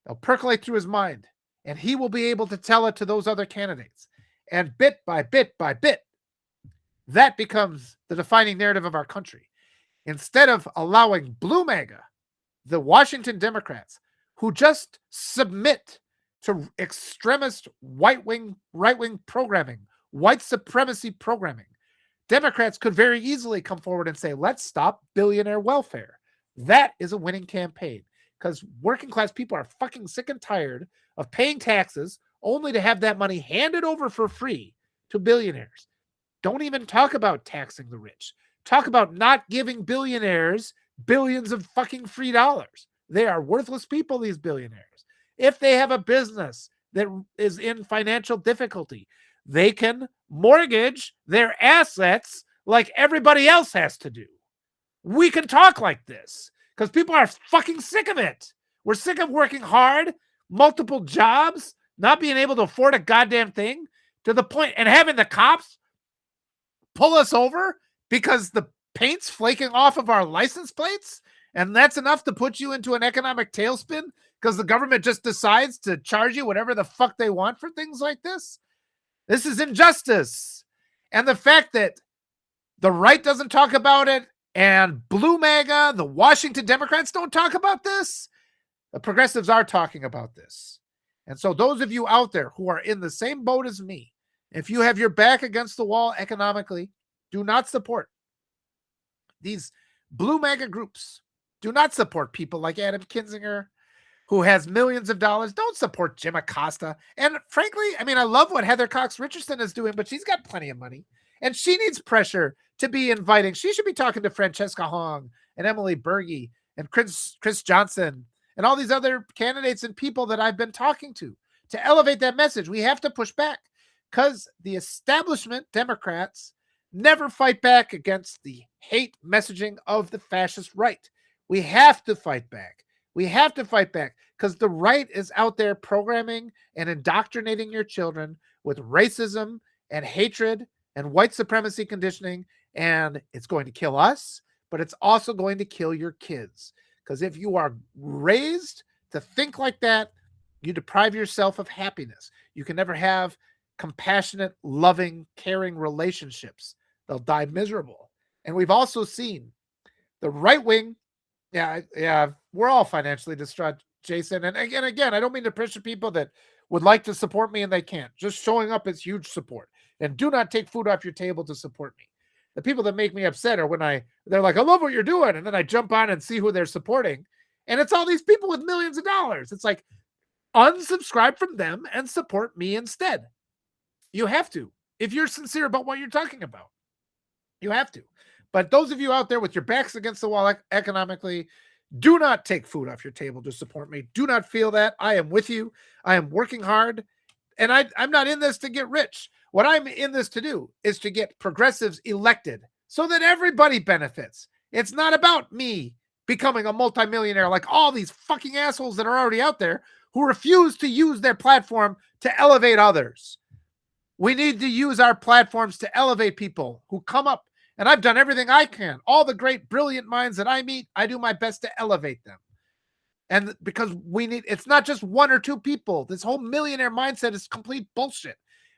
they'll percolate through his mind. And he will be able to tell it to those other candidates. And bit by bit by bit, that becomes the defining narrative of our country. Instead of allowing Blue MAGA, the Washington Democrats, who just submit to extremist right-wing programming, white supremacy programming, Democrats could very easily come forward and say, let's stop billionaire welfare. That is a winning campaign because working class people are fucking sick and tired of paying taxes only to have that money handed over for free to billionaires. Don't even talk about taxing the rich. Talk about not giving billionaires billions of fucking free dollars. They are worthless people, these billionaires. If they have a business that is in financial difficulty, they can mortgage their assets like everybody else has to do. We can talk like this because people are fucking sick of it. We're sick of working hard, multiple jobs, not being able to afford a goddamn thing, to the point, and having the cops pull us over because the paint's flaking off of our license plates, and that's enough to put you into an economic tailspin because the government just decides to charge you whatever the fuck they want for things like this. This is injustice. And the fact that the right doesn't talk about it, and Blue MAGA, the Washington Democrats don't talk about this, the progressives are talking about this. And so those of you out there who are in the same boat as me, if you have your back against the wall economically, do not support these Blue MAGA groups. Do not support people like Adam Kinzinger, who has millions of dollars. Don't support Jim Acosta. And frankly, I mean, I love what Heather Cox Richardson is doing, but she's got plenty of money. And she needs pressure to be inviting. She should be talking to Francesca Hong and Emily Berge and Chris Johnson and all these other candidates and people that I've been talking to elevate that message. We have to push back because the establishment Democrats never fight back against the hate messaging of the fascist right. We have to fight back. We have to fight back because the right is out there programming and indoctrinating your children with racism and hatred and white supremacy conditioning, and it's going to kill us, but it's also going to kill your kids. Because if you are raised to think like that, you deprive yourself of happiness. You can never have compassionate, loving, caring relationships. They'll die miserable. And we've also seen the right wing. Yeah, we're all financially distraught, Jason. And again, I don't mean to pressure people that would like to support me and they can't. Just showing up is huge support. And do not take food off your table to support me. The people that make me upset are when they're like, I love what you're doing. And then I jump on and see who they're supporting. And it's all these people with millions of dollars. It's like, unsubscribe from them and support me instead. You have to. If you're sincere about what you're talking about, you have to. But those of you out there with your backs against the wall economically, do not take food off your table to support me. Do not feel that. I am with you. I am working hard. And I'm not in this to get rich. What I'm in this to do is to get progressives elected so that everybody benefits. It's not about me becoming a multimillionaire like all these fucking assholes that are already out there who refuse to use their platform to elevate others. We need to use our platforms to elevate people who come up. And I've done everything I can. All the great, brilliant minds that I meet, I do my best to elevate them. And because it's not just one or two people. This whole millionaire mindset is complete bullshit.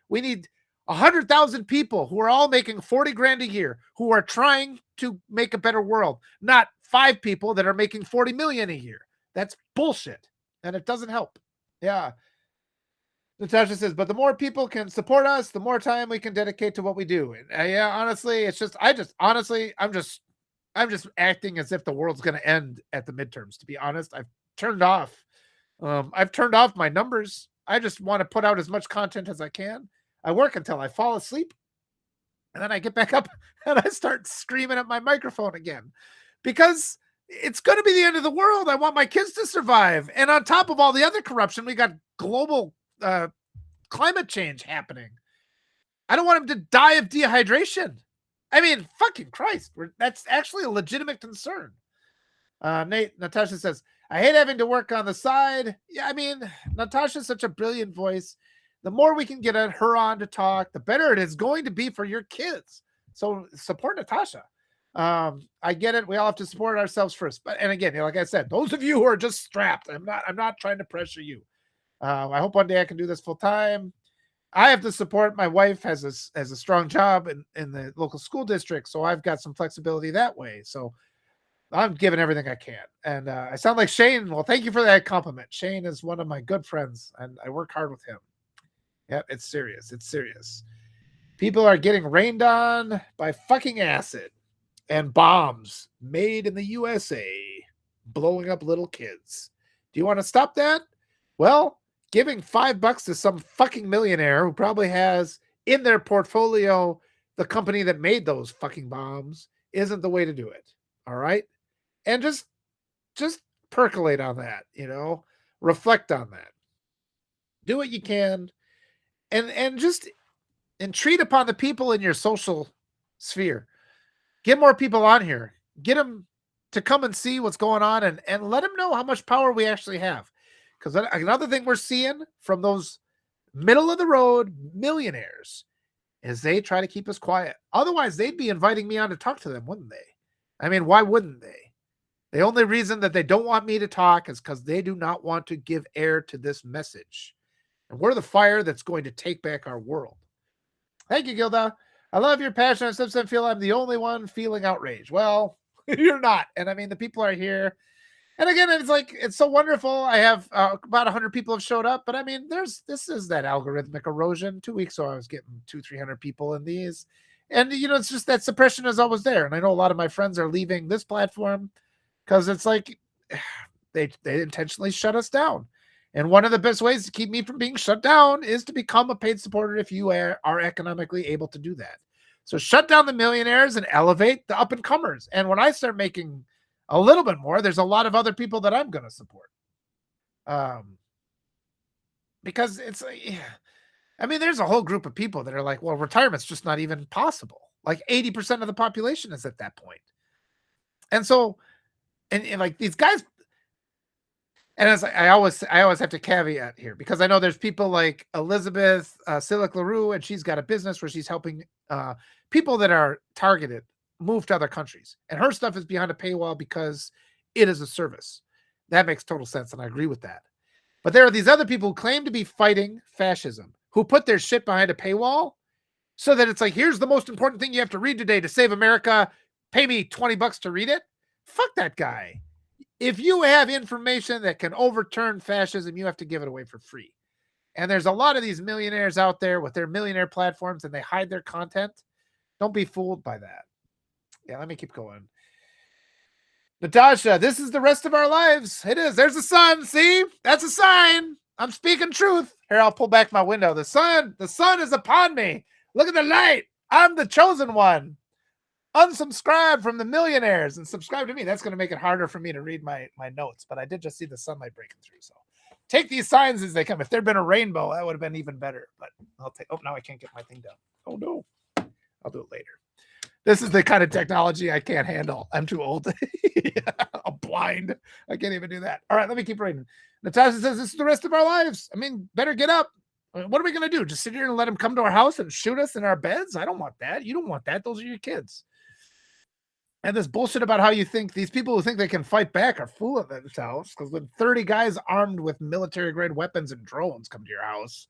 We need 100,000 people who are all making 40 grand a year, who are trying to make a better world, not 5 people that are making 40 million a year. That's bullshit. And it doesn't help. Yeah. Natasha says, but the more people can support us, the more time we can dedicate to what we do. And yeah, honestly, I'm just acting as if the world's going to end at the midterms. To be honest, I've turned off my numbers. I just want to put out as much content as I can. I work until I fall asleep, and then I get back up and I start screaming at my microphone again because it's going to be the end of the world. I want my kids to survive. And on top of all the other corruption, we got global climate change happening. I don't want them to die of dehydration. I mean, fucking Christ. That's actually a legitimate concern. Natasha says, I hate having to work on the side. Yeah, I mean, Natasha's such a brilliant voice. The more we can get her on to talk, the better it is going to be for your kids. So support Natasha. I get it. We all have to support ourselves first. But, and again, like I said, those of you who are just strapped, I'm not trying to pressure you. I hope one day I can do this full time. I have to support. My wife has a strong job in the local school district, so I've got some flexibility that way. So I'm giving everything I can. And I sound like Shane. Well, thank you for that compliment. Shane is one of my good friends, and I work hard with him. Yep, it's serious. It's serious. People are getting rained on by fucking acid and bombs made in the USA, blowing up little kids. Do you want to stop that? Well, giving $5 to some fucking millionaire who probably has in their portfolio the company that made those fucking bombs isn't the way to do it. All right? and just percolate on that, reflect on that. Do what you can, and just entreat upon the people in your social sphere. Get more people on here. Get them to come and see what's going on, and let them know how much power we actually have. Because another thing we're seeing from those middle of the road millionaires is they try to keep us quiet. Otherwise, they'd be inviting me on to talk to them, wouldn't they? I mean, why wouldn't they? The only reason that they don't want me to talk is because they do not want to give air to this message. And we're the fire that's going to take back our world. Thank you, Gilda. I love your passion. I sometimes feel I'm the only one feeling outraged. Well, you're not. And I mean, the people are here. And again, it's like, it's so wonderful. I have about 100 people have showed up, but I mean, this is that algorithmic erosion. 2 weeks ago, I was getting 200-300 people in these. And, it's just that suppression is always there. And I know a lot of my friends are leaving this platform because it's like they intentionally shut us down. And one of the best ways to keep me from being shut down is to become a paid supporter if you are economically able to do that. So shut down the millionaires and elevate the up and comers. And when I start making a little bit more, there's a lot of other people that I'm going to support. Because it's, I mean, there's a whole group of people that are like, well, retirement's just not even possible. Like 80% of the population is at that point. And so, and like these guys, and as I always have to caveat here, because I know there's people like Elizabeth Silic LaRue, and she's got a business where she's helping people that are targeted move to other countries. And her stuff is behind a paywall because it is a service. That makes total sense, and I agree with that. But there are these other people who claim to be fighting fascism, who put their shit behind a paywall so that it's like, here's the most important thing you have to read today to save America. Pay me $20 to read it. Fuck that guy. If you have information that can overturn fascism, you have to give it away for free. And there's a lot of these millionaires out there with their millionaire platforms, and they hide their content. Don't be fooled by that. Yeah, let me keep going. Natasha, this is the rest of our lives. It is. There's the sun. See? That's a sign. I'm speaking truth. Here, I'll pull back my window. The sun is upon me. Look at the light. I'm the chosen one. Unsubscribe from the millionaires and subscribe to me. That's going to make it harder for me to read my notes, but I did just see the sunlight breaking through. So take these signs as they come. If there'd been a rainbow, that would have been even better, but I'll take, oh, now I can't get my thing down. Oh no, I'll do it later. This is the kind of technology I can't handle. I'm too old. I'm blind. I can't even do that. All right, let me keep reading. Natasha says, this is the rest of our lives. I mean, better get up. What are we going to do? Just sit here and let them come to our house and shoot us in our beds? I don't want that. You don't want that. Those are your kids. And this bullshit about how you think these people who think they can fight back are fooling themselves, because when 30 guys armed with military-grade weapons and drones come to your house,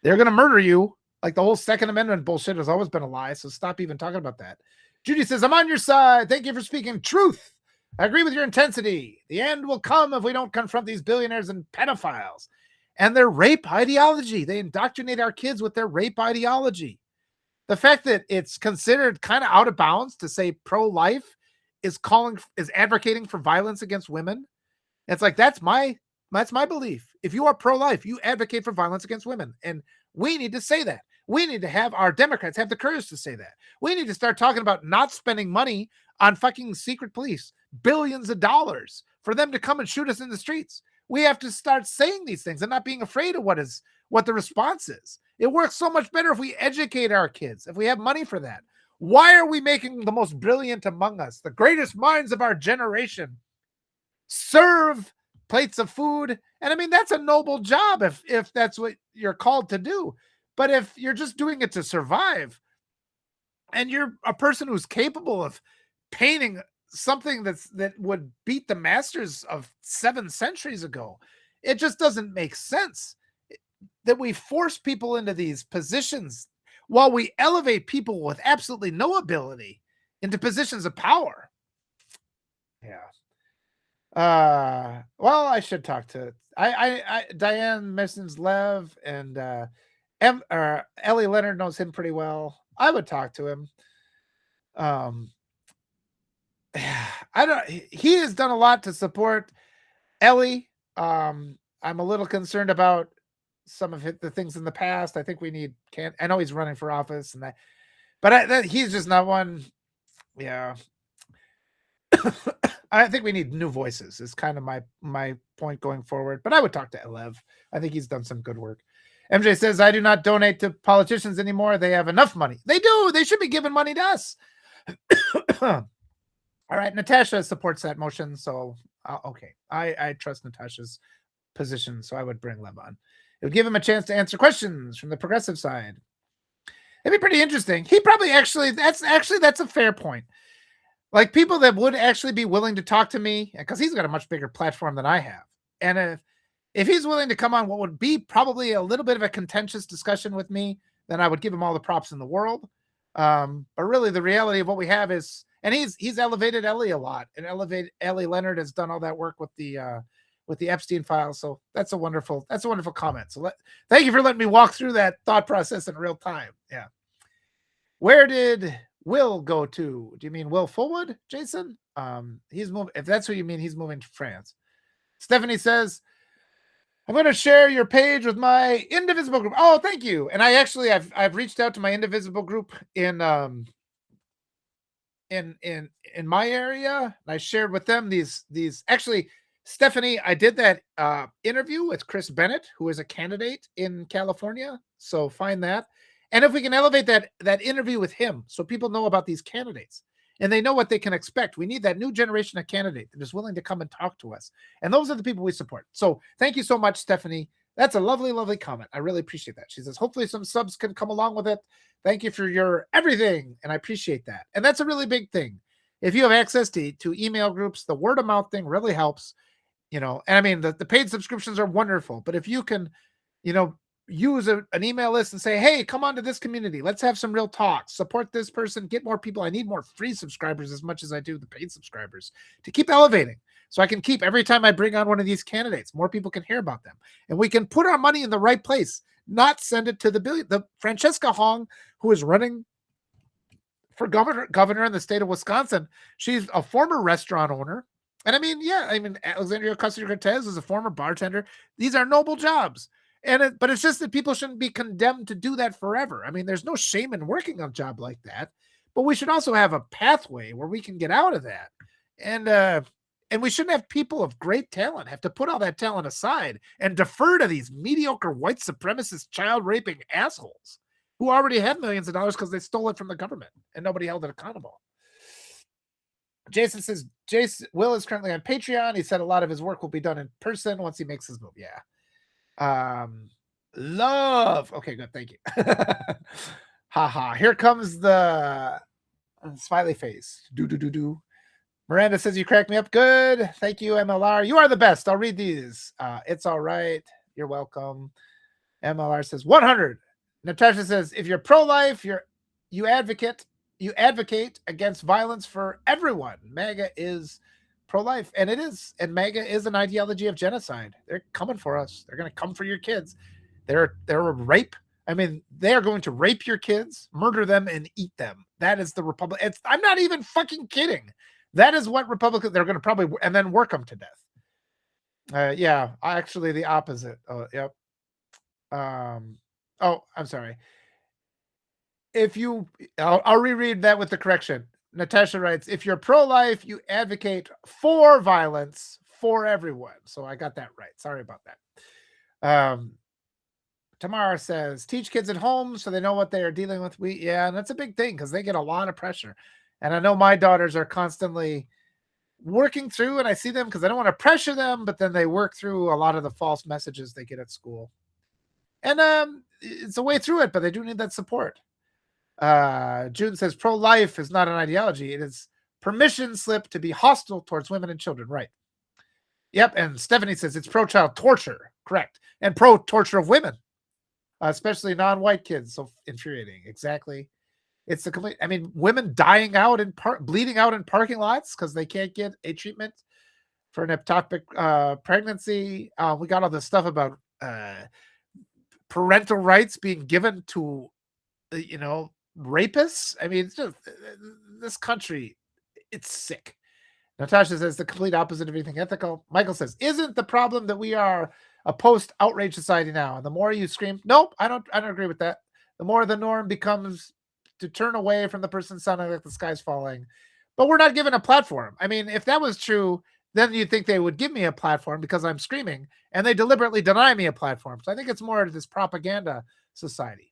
they're going to murder you. Like the whole Second Amendment bullshit has always been a lie, so stop even talking about that. Judy says, I'm on your side. Thank you for speaking truth. I agree with your intensity. The end will come if we don't confront these billionaires and pedophiles and their rape ideology. They indoctrinate our kids with their rape ideology. The fact that it's considered kind of out of bounds to say pro-life is advocating for violence against women. It's like, that's my belief. If you are pro-life, you advocate for violence against women. And we need to say that. We need to have our Democrats have the courage to say that. We need to start talking about not spending money on fucking secret police, billions of dollars for them to come and shoot us in the streets. We have to start saying these things and not being afraid of what the response is. It works so much better if we educate our kids, if we have money for that. Why are we making the most brilliant among us, the greatest minds of our generation, serve plates of food? And I mean, that's a noble job if that's what you're called to do. But if you're just doing it to survive, and you're a person who's capable of painting something that would beat the masters of 7 centuries ago, it just doesn't make sense that we force people into these positions while we elevate people with absolutely no ability into positions of power. Yeah. Well, I should talk to Diane Messens-Lev, and Ellie Leonard knows him pretty well. I would talk to him. He has done a lot to support Ellie. I'm a little concerned about some of the things in the past. I think I know he's running for office, but he's just not one. Yeah. I think we need new voices is kind of my point going forward. But I would talk to Elev. I think he's done some good work. MJ says, I do not donate to politicians anymore. They have enough money. They do. They should be giving money to us. All right. Natasha supports that motion. So, okay. I trust Natasha's position. So I would bring Lev on. It would give him a chance to answer questions from the progressive side. It'd be pretty interesting. He probably that's a fair point. Like people that would actually be willing to talk to me, because he's got a much bigger platform than I have. And if he's willing to come on what would be probably a little bit of a contentious discussion with me, then I would give him all the props in the world. But really the reality of what we have is, and he's elevated Ellie a lot, and Ellie Leonard has done all that work with the Epstein files. So that's a wonderful comment. So thank you for letting me walk through that thought process in real time. Yeah. Where did Will go to? Do you mean Will Fullwood, Jason? He's moving. If that's what you mean, he's moving to France. Stephanie says, I'm going to share your page with my Indivisible group. Oh, thank you. And I've reached out to my Indivisible group in my area. And I shared with them these actually, Stephanie, I did that interview with Chris Bennett, who is a candidate in California. So find that. And if we can elevate that interview with him so people know about these candidates and they know what they can expect, we need that new generation of candidate that is willing to come and talk to us. And those are the people we support. So thank you so much, Stephanie. That's a lovely, lovely comment. I really appreciate that. She says, hopefully some subs can come along with it. Thank you for your everything. And I appreciate that. And that's a really big thing. If you have access to email groups, the word of mouth thing really helps, and I mean, the paid subscriptions are wonderful, but if you can, use an email list and say, hey, come on to this community. Let's have some real talks. Support this person. Get more people. I need more free subscribers as much as I do the paid subscribers to keep elevating. So I can keep every time I bring on one of these candidates, more people can hear about them. And we can put our money in the right place, not send it to the Francesca Hong, who is running for governor in the state of Wisconsin. She's a former restaurant owner. And I mean, Alexandria Ocasio-Cortez is a former bartender. These are noble jobs. But it's just that people shouldn't be condemned to do that forever. I mean, there's no shame in working a job like that, but we should also have a pathway where we can get out of that. And we shouldn't have people of great talent have to put all that talent aside and defer to these mediocre white supremacist child raping assholes who already had millions of dollars because they stole it from the government and nobody held it accountable. Jason says, Will is currently on Patreon. He said a lot of his work will be done in person once he makes his move. Yeah. Love. Okay, good. Thank you. Haha. Here comes the smiley face. Do. Miranda says, you cracked me up. Good. Thank you, MLR. You are the best. I'll read these. It's all right. You're welcome. MLR says 100. Natasha says, if you're pro-life, you advocate against violence for everyone. MAGA is pro-life, and it is, and MAGA is an ideology of genocide. They're coming for us. They're going to come for your kids. They're a rape. I mean, they are going to rape your kids, murder them, and eat them. That is the Republic. I'm not even fucking kidding. That is what Republicans, they're going to probably, and then work them to death. Yeah, actually the opposite. Oh, yep. I'm sorry. I'll reread that with the correction. Natasha writes, if you're pro-life, you advocate for violence for everyone. So I got that right. Sorry about that. Tamara says, teach kids at home so they know what they are dealing with. And that's a big thing because they get a lot of pressure. And I know my daughters are constantly working through, and I see them because I don't want to pressure them, but then they work through a lot of the false messages they get at school. And it's a way through it, but they do need that support. June says pro-life is not an ideology. It is permission slip to be hostile towards women and children. Right. Yep. And Stephanie says it's pro-child torture. Correct. And pro-torture of women, especially non-white kids. So infuriating. Exactly. It's the complete, I mean, women dying out and bleeding out in parking lots because they can't get a treatment for an ectopic pregnancy. We got all this stuff about parental rights being given to, rapists. I mean, it's just this country, it's sick. Natasha says the complete opposite of anything ethical. Michael says, isn't the problem that we are a post-outrage society now? And the more you scream, nope, I don't agree with that. The more the norm becomes to turn away from the person sounding like the sky's falling. but we're not given a platform. I mean, if that was true, then you'd think they would give me a platform because I'm screaming, and they deliberately deny me a platform. So I think it's more of this propaganda society.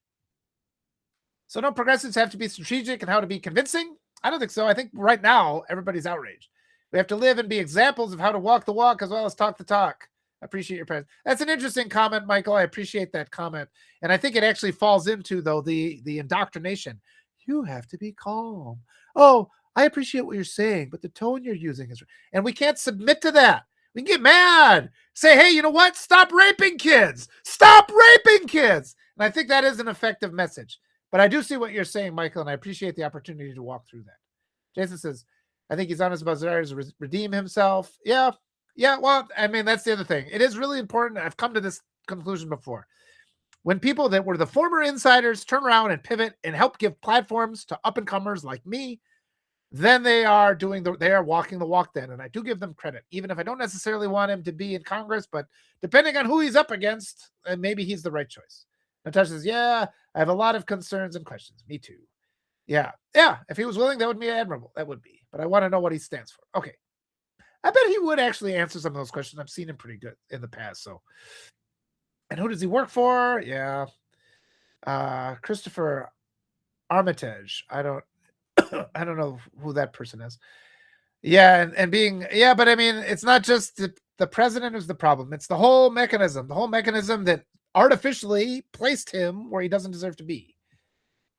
So don't progressives have to be strategic and how to be convincing? I don't think so. I think right now everybody's outraged. We have to live and be examples of how to walk the walk as well as talk the talk. I appreciate your presence. That's an interesting comment, Michael. I appreciate that comment. And I think it actually falls into, though, the indoctrination. You have to be calm. Oh, I appreciate what you're saying, but the tone you're using is, and we can't submit to that. We can get mad. Say, hey, you know what? Stop raping kids. Stop raping kids. And I think that is an effective message. But I do see what you're saying, Michael, and I appreciate the opportunity to walk through that. Jason says, I think he's honest about his desires to redeem himself. Yeah. Yeah. Well, I mean, that's the other thing. It is really important. I've come to this conclusion before. When people that were the former insiders turn around and pivot and help give platforms to up and comers like me, then they are walking the walk then. And I do give them credit, even if I don't necessarily want him to be in Congress, but depending on who he's up against, maybe he's the right choice. Natasha says, yeah, I have a lot of concerns and questions. Me too. Yeah. Yeah. If he was willing, that would be admirable. That would be. But I want to know what he stands for. Okay. I bet he would actually answer some of those questions. I've seen him pretty good in the past. So, and who does he work for? Yeah. Christopher Armitage. I don't know who that person is. Yeah. But I mean, it's not just the president who's the problem. It's the whole mechanism that artificially placed him where he doesn't deserve to be.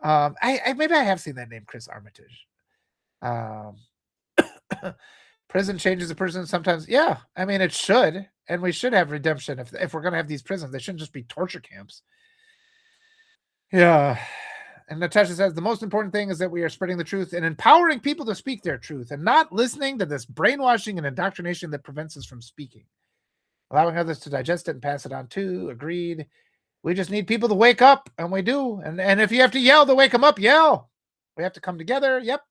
Maybe I have seen that name, Chris Armitage. Prison changes a person sometimes. Yeah, I mean it should, and we should have redemption if we're gonna have these prisons. They shouldn't just be torture camps. Yeah. And Natasha says the most important thing is that we are spreading the truth and empowering people to speak their truth and not listening to this brainwashing and indoctrination that prevents us from speaking. Allowing others to digest it and pass it on too. Agreed. We just need people to wake up, and we do. And if you have to yell to wake them up, yell. We have to come together. Yep.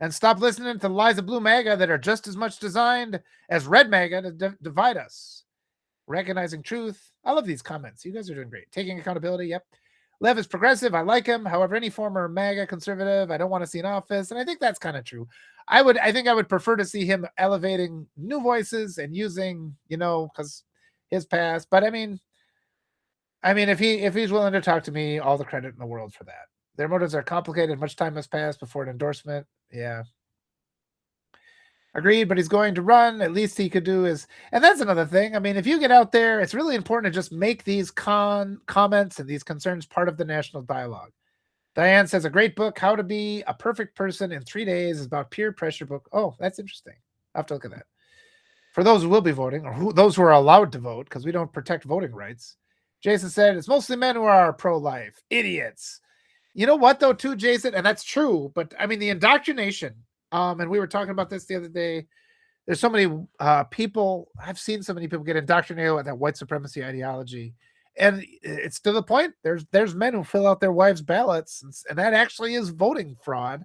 And stop listening to the lies of blue MAGA that are just as much designed as red MAGA to divide us. Recognizing truth. I love these comments. You guys are doing great. Taking accountability. Yep. Lev is progressive. I like him. However, any former MAGA conservative, I don't want to see in office. And I think that's kind of true. I think I would prefer to see him elevating new voices and using, because his past. But I mean, if he's willing to talk to me, all the credit in the world for that. Their motives are complicated. Much time has passed before an endorsement. Yeah. Agreed, but he's going to run. At least he could do is, and that's another thing. I mean, if you get out there, it's really important to just make these comments and these concerns part of the national dialogue. Diane says a great book, How to Be a Perfect Person in 3 Days, is about peer pressure book. Oh, that's interesting. I'll have to look at that. For those who will be voting, or those who are allowed to vote, because we don't protect voting rights. Jason said it's mostly men who are pro-life. Idiots. You know what, though, too, Jason? And that's true. But, I mean, the indoctrination, and we were talking about this the other day. There's so many people. I've seen so many people get indoctrinated with that white supremacy ideology. And it's to the point. There's men who fill out their wives' ballots, and that actually is voting fraud.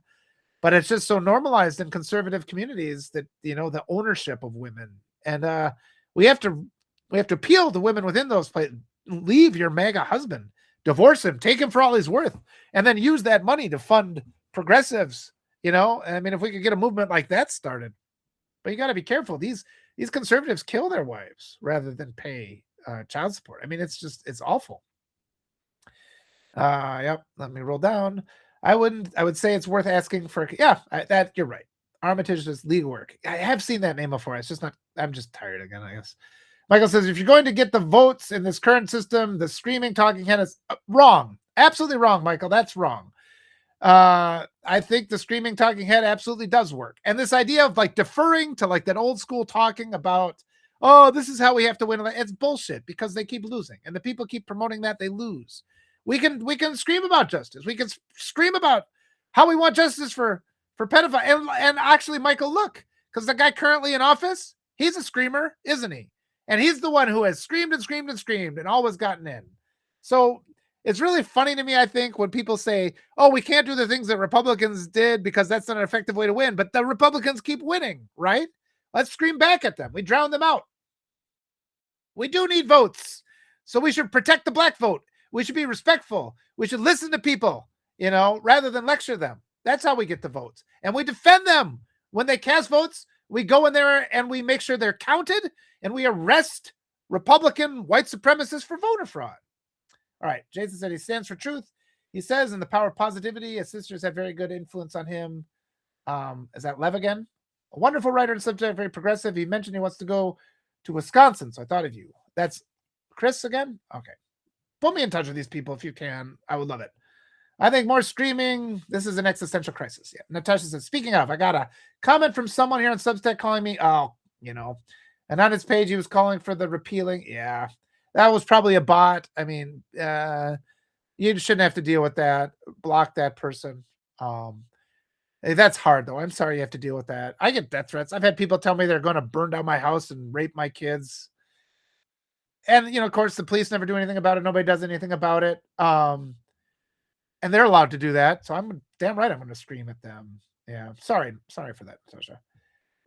But it's just so normalized in conservative communities that, the ownership of women. And we have to appeal to women within those places. Leave your MAGA husband. Divorce him, take him for all he's worth, and then use that money to fund progressives. I mean, if we could get a movement like that started, but you got to be careful. These conservatives kill their wives rather than pay child support. I mean, it's awful. Yep. Let me roll down. I would say it's worth asking for. Yeah, that you're right. Armitage is legal work. I have seen that name before. It's just not. I'm just tired again, I guess. Michael says, if you're going to get the votes in this current system, the screaming talking head is wrong. Absolutely wrong, Michael. That's wrong. I think the screaming talking head absolutely does work. And this idea of deferring to that old school talking about, oh, this is how we have to win. It's bullshit because they keep losing. And the people keep promoting that they lose. We can scream about justice. We can scream about how we want justice for pedophiles. And actually, Michael, look, because the guy currently in office, he's a screamer, isn't he? And he's the one who has screamed and screamed and screamed and always gotten in. So it's really funny to me, I think, when people say, oh, we can't do the things that Republicans did because that's not an effective way to win. But the Republicans keep winning, right? Let's scream back at them. We drown them out. We do need votes. So we should protect the black vote. We should be respectful. We should listen to people, rather than lecture them. That's how we get the votes. And we defend them. When they cast votes, we go in there and we make sure they're counted, and we arrest Republican white supremacists for voter fraud. All right. Jason said he stands for truth. He says in the power of positivity, his sisters had very good influence on him. Is that Lev again? A wonderful writer and subject, very progressive. He mentioned he wants to go to Wisconsin, so I thought of you. That's Chris again? Okay. Put me in touch with these people if you can. I would love it. I think more screaming. This is an existential crisis. Yeah. Natasha says, speaking of, I got a comment from someone here on Substack calling me, and on his page, he was calling for the repealing. Yeah. That was probably a bot. I mean, you shouldn't have to deal with that. Block that person. That's hard, though. I'm sorry you have to deal with that. I get death threats. I've had people tell me they're going to burn down my house and rape my kids. And, of course, the police never do anything about it. Nobody does anything about it. And they're allowed to do that. So I'm damn right I'm going to scream at them. Yeah. Sorry for that, Sasha.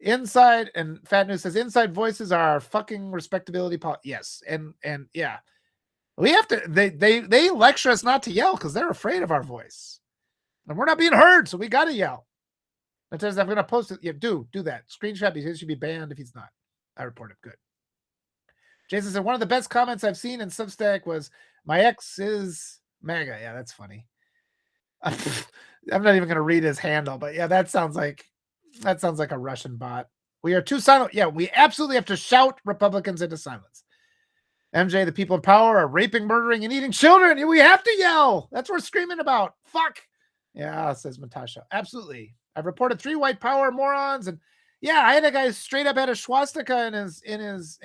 Inside, and Fat News says, inside voices are fucking respectability. Yes. And yeah. We have to, they lecture us not to yell because they're afraid of our voice. And we're not being heard, so we got to yell. That says I'm going to post it. Yeah, do that. Screenshot, he should be banned if he's not. I report it. Good. Jason said, one of the best comments I've seen in Substack was, my ex is MAGA. Yeah, that's funny. I'm not even going to read his handle, but yeah, that sounds like a Russian bot. We are too silent. Yeah, we absolutely have to shout Republicans into silence. MJ, the people in power are raping, murdering, and eating children. We have to yell. That's what we're screaming about. Fuck. Yeah, says Natasha. Absolutely. I've reported 3 white power morons, and yeah, I had a guy straight up had a swastika in his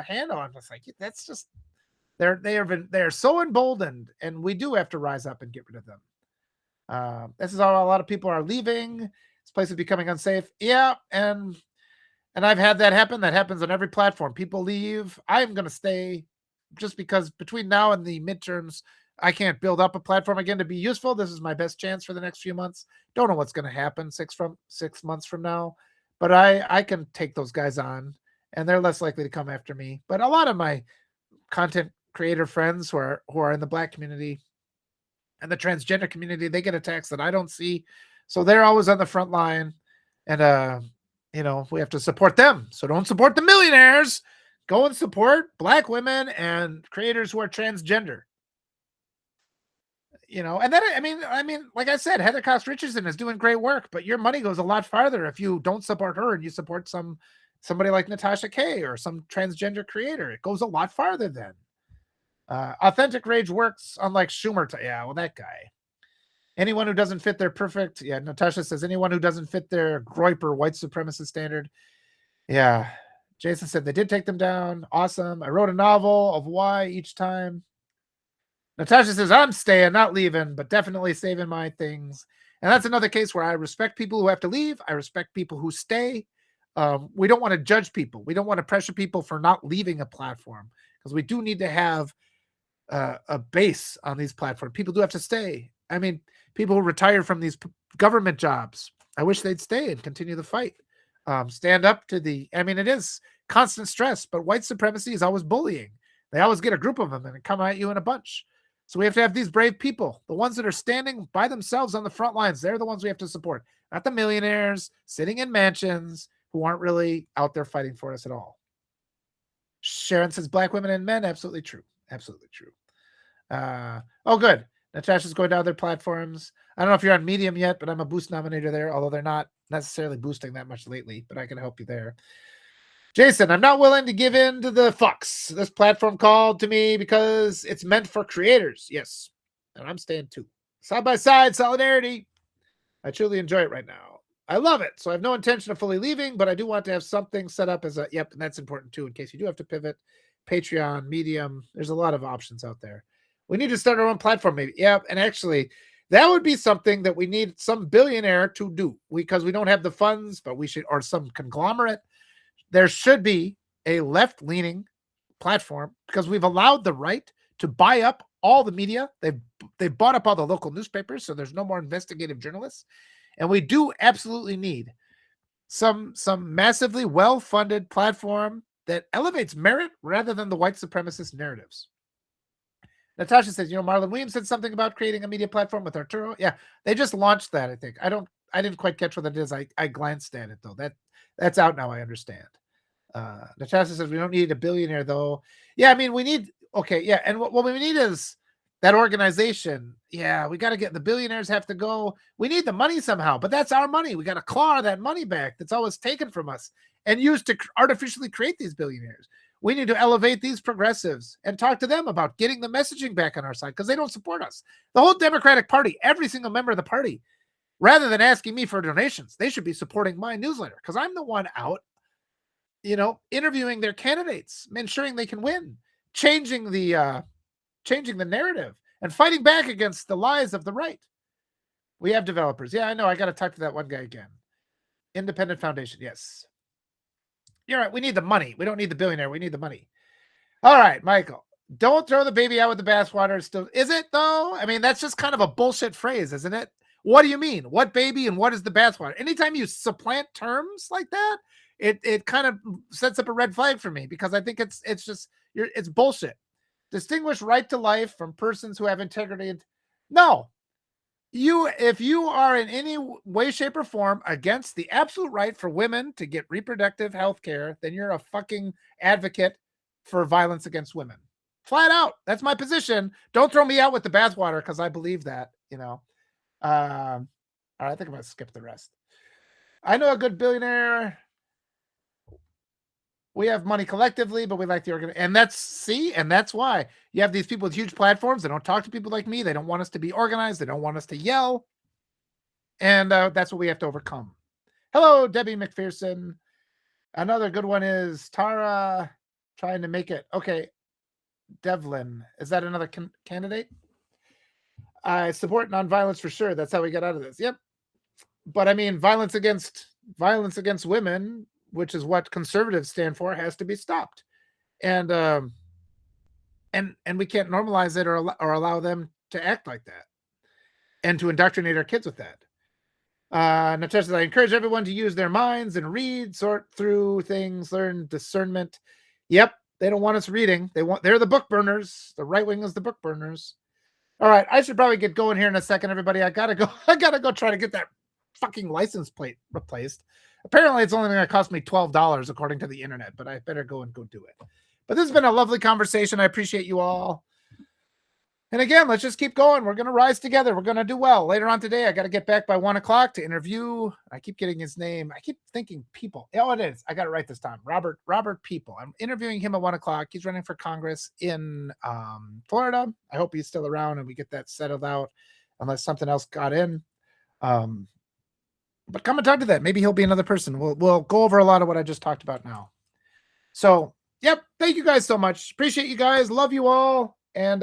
handle. I'm just like, that's just they are so emboldened, and we do have to rise up and get rid of them. This is how a lot of people are leaving. This place is becoming unsafe. Yeah, and I've had that happen. That happens on every platform. People leave. I'm going to stay just because between now and the midterms, I can't build up a platform again to be useful. This is my best chance for the next few months. Don't know what's going to happen 6 months from now, but I can take those guys on, and they're less likely to come after me. But a lot of my content creator friends who are in the Black community and the transgender community, they get attacks that I don't see. So they're always on the front line, and we have to support them. So don't support the millionaires. Go and support Black women and creators who are transgender. And then I mean, like I said, Heather Cox Richardson is doing great work, but your money goes a lot farther if you don't support her and you support somebody like Natasha K or some transgender creator. It goes a lot farther then. Authentic Rage works, unlike Schumer. That guy. Anyone who doesn't fit their perfect. Yeah, Natasha says anyone who doesn't fit their Groyper white supremacist standard. Yeah. Jason said they did take them down. Awesome. I wrote a novel of why each time. Natasha says, I'm staying, not leaving, but definitely saving my things. And that's another case where I respect people who have to leave. I respect people who stay. We don't want to judge people. We don't want to pressure people for not leaving a platform because we do need to have a base on these platforms. People do have to stay. I mean, people who retire from these government jobs, I wish they'd stay and continue the fight. Stand up to it is constant stress, but white supremacy is always bullying. They always get a group of them and come at you in a bunch. So we have to have these brave people, the ones that are standing by themselves on the front lines. They're the ones we have to support, not the millionaires sitting in mansions who aren't really out there fighting for us at all. Sharon says Black women and men. Absolutely true. Absolutely true. Good. Natasha's going to other platforms. I don't know if you're on Medium yet, but I'm a boost nominator there, although they're not necessarily boosting that much lately, but I can help you there. Jason, I'm not willing to give in to the fucks. This platform called to me because it's meant for creators. Yes. And I'm staying too. Side by side, solidarity. I truly enjoy it right now. I love it. So I have no intention of fully leaving, but I do want to have something set up as and that's important too, in case you do have to pivot. Patreon, Medium. There's a lot of options out there. We need to start our own platform, maybe. Yeah. And actually, that would be something that we need some billionaire to do because we don't have the funds, but we should, or some conglomerate. There should be a left-leaning platform because we've allowed the right to buy up all the media. They've bought up all the local newspapers, so there's no more investigative journalists. And we do absolutely need some massively well-funded platform that elevates merit rather than the white supremacist narratives. Natasha says, Marlon Williams said something about creating a media platform with Arturo. Yeah, they just launched that, I think. I I didn't quite catch what that is. I glanced at it though. That's out now. I understand. Natasha says we don't need a billionaire though. Yeah, I mean we need okay, yeah, and what we need is that organization. Yeah, we got to get the billionaires have to go. We need the money somehow, but that's our money. We got to claw that money back that's always taken from us and used to artificially create these billionaires. We need to elevate these progressives and talk to them about getting the messaging back on our side because they don't support us. The whole Democratic Party, every single member of the party, rather than asking me for donations, they should be supporting my newsletter because I'm the one out, interviewing their candidates, ensuring they can win, changing the narrative and fighting back against the lies of the right. We have developers. Yeah, I know. I got to talk to that one guy again. Independent Foundation. Yes. You're right. We need the money. We don't need the billionaire. We need the money. All right, Michael. Don't throw the baby out with the bathwater. Still, is it though? I mean, that's just kind of a bullshit phrase, isn't it? What do you mean? What baby and what is the bathwater? Anytime you supplant terms like that, it kind of sets up a red flag for me because I think it's bullshit. Distinguish right to life from persons who have integrity. No, if you are in any way, shape, or form against the absolute right for women to get reproductive health care, then you're a fucking advocate for violence against women. Flat out. That's my position. Don't throw me out with the bathwater because I believe that, All right, I think I'm going to skip the rest. I know a good billionaire. We have money collectively, but we like the organization. And that's why you have these people with huge platforms. They don't talk to people like me. They don't want us to be organized. They don't want us to yell. And that's what we have to overcome. Hello, Debbie McPherson. Another good one is Tara trying to make it. Okay. Devlin. Is that another candidate? I support nonviolence for sure. That's how we get out of this. Yep. But I mean, violence against women, which is what conservatives stand for, has to be stopped. And we can't normalize it or allow them to act like that and to indoctrinate our kids with that. Natasha says, I encourage everyone to use their minds and read, sort through things, learn discernment. Yep. They don't want us reading. They're the book burners. The right wing is the book burners. All right. I should probably get going here in a second, everybody. I gotta go try to get that fucking license plate replaced. Apparently it's only going to cost me $12 according to the internet, but I better go do it. But this has been a lovely conversation. I appreciate you all. And again, let's just keep going. We're going to rise together. We're going to do well. Later on today, I got to get back by 1 o'clock to interview. I keep getting his name. I keep thinking People. Oh, it is. I got it right this time. Robert People. I'm interviewing him at 1 o'clock. He's running for Congress in Florida. I hope he's still around and we get that settled out unless something else got in. But come and talk to that. Maybe he'll be another person. We'll go over a lot of what I just talked about now. So, yep. Thank you guys so much. Appreciate you guys. Love you all. And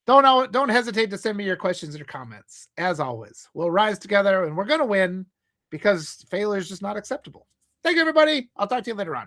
don't hesitate to send me your questions or comments. As always, we'll rise together and we're going to win because failure is just not acceptable. Thank you, everybody. I'll talk to you later on.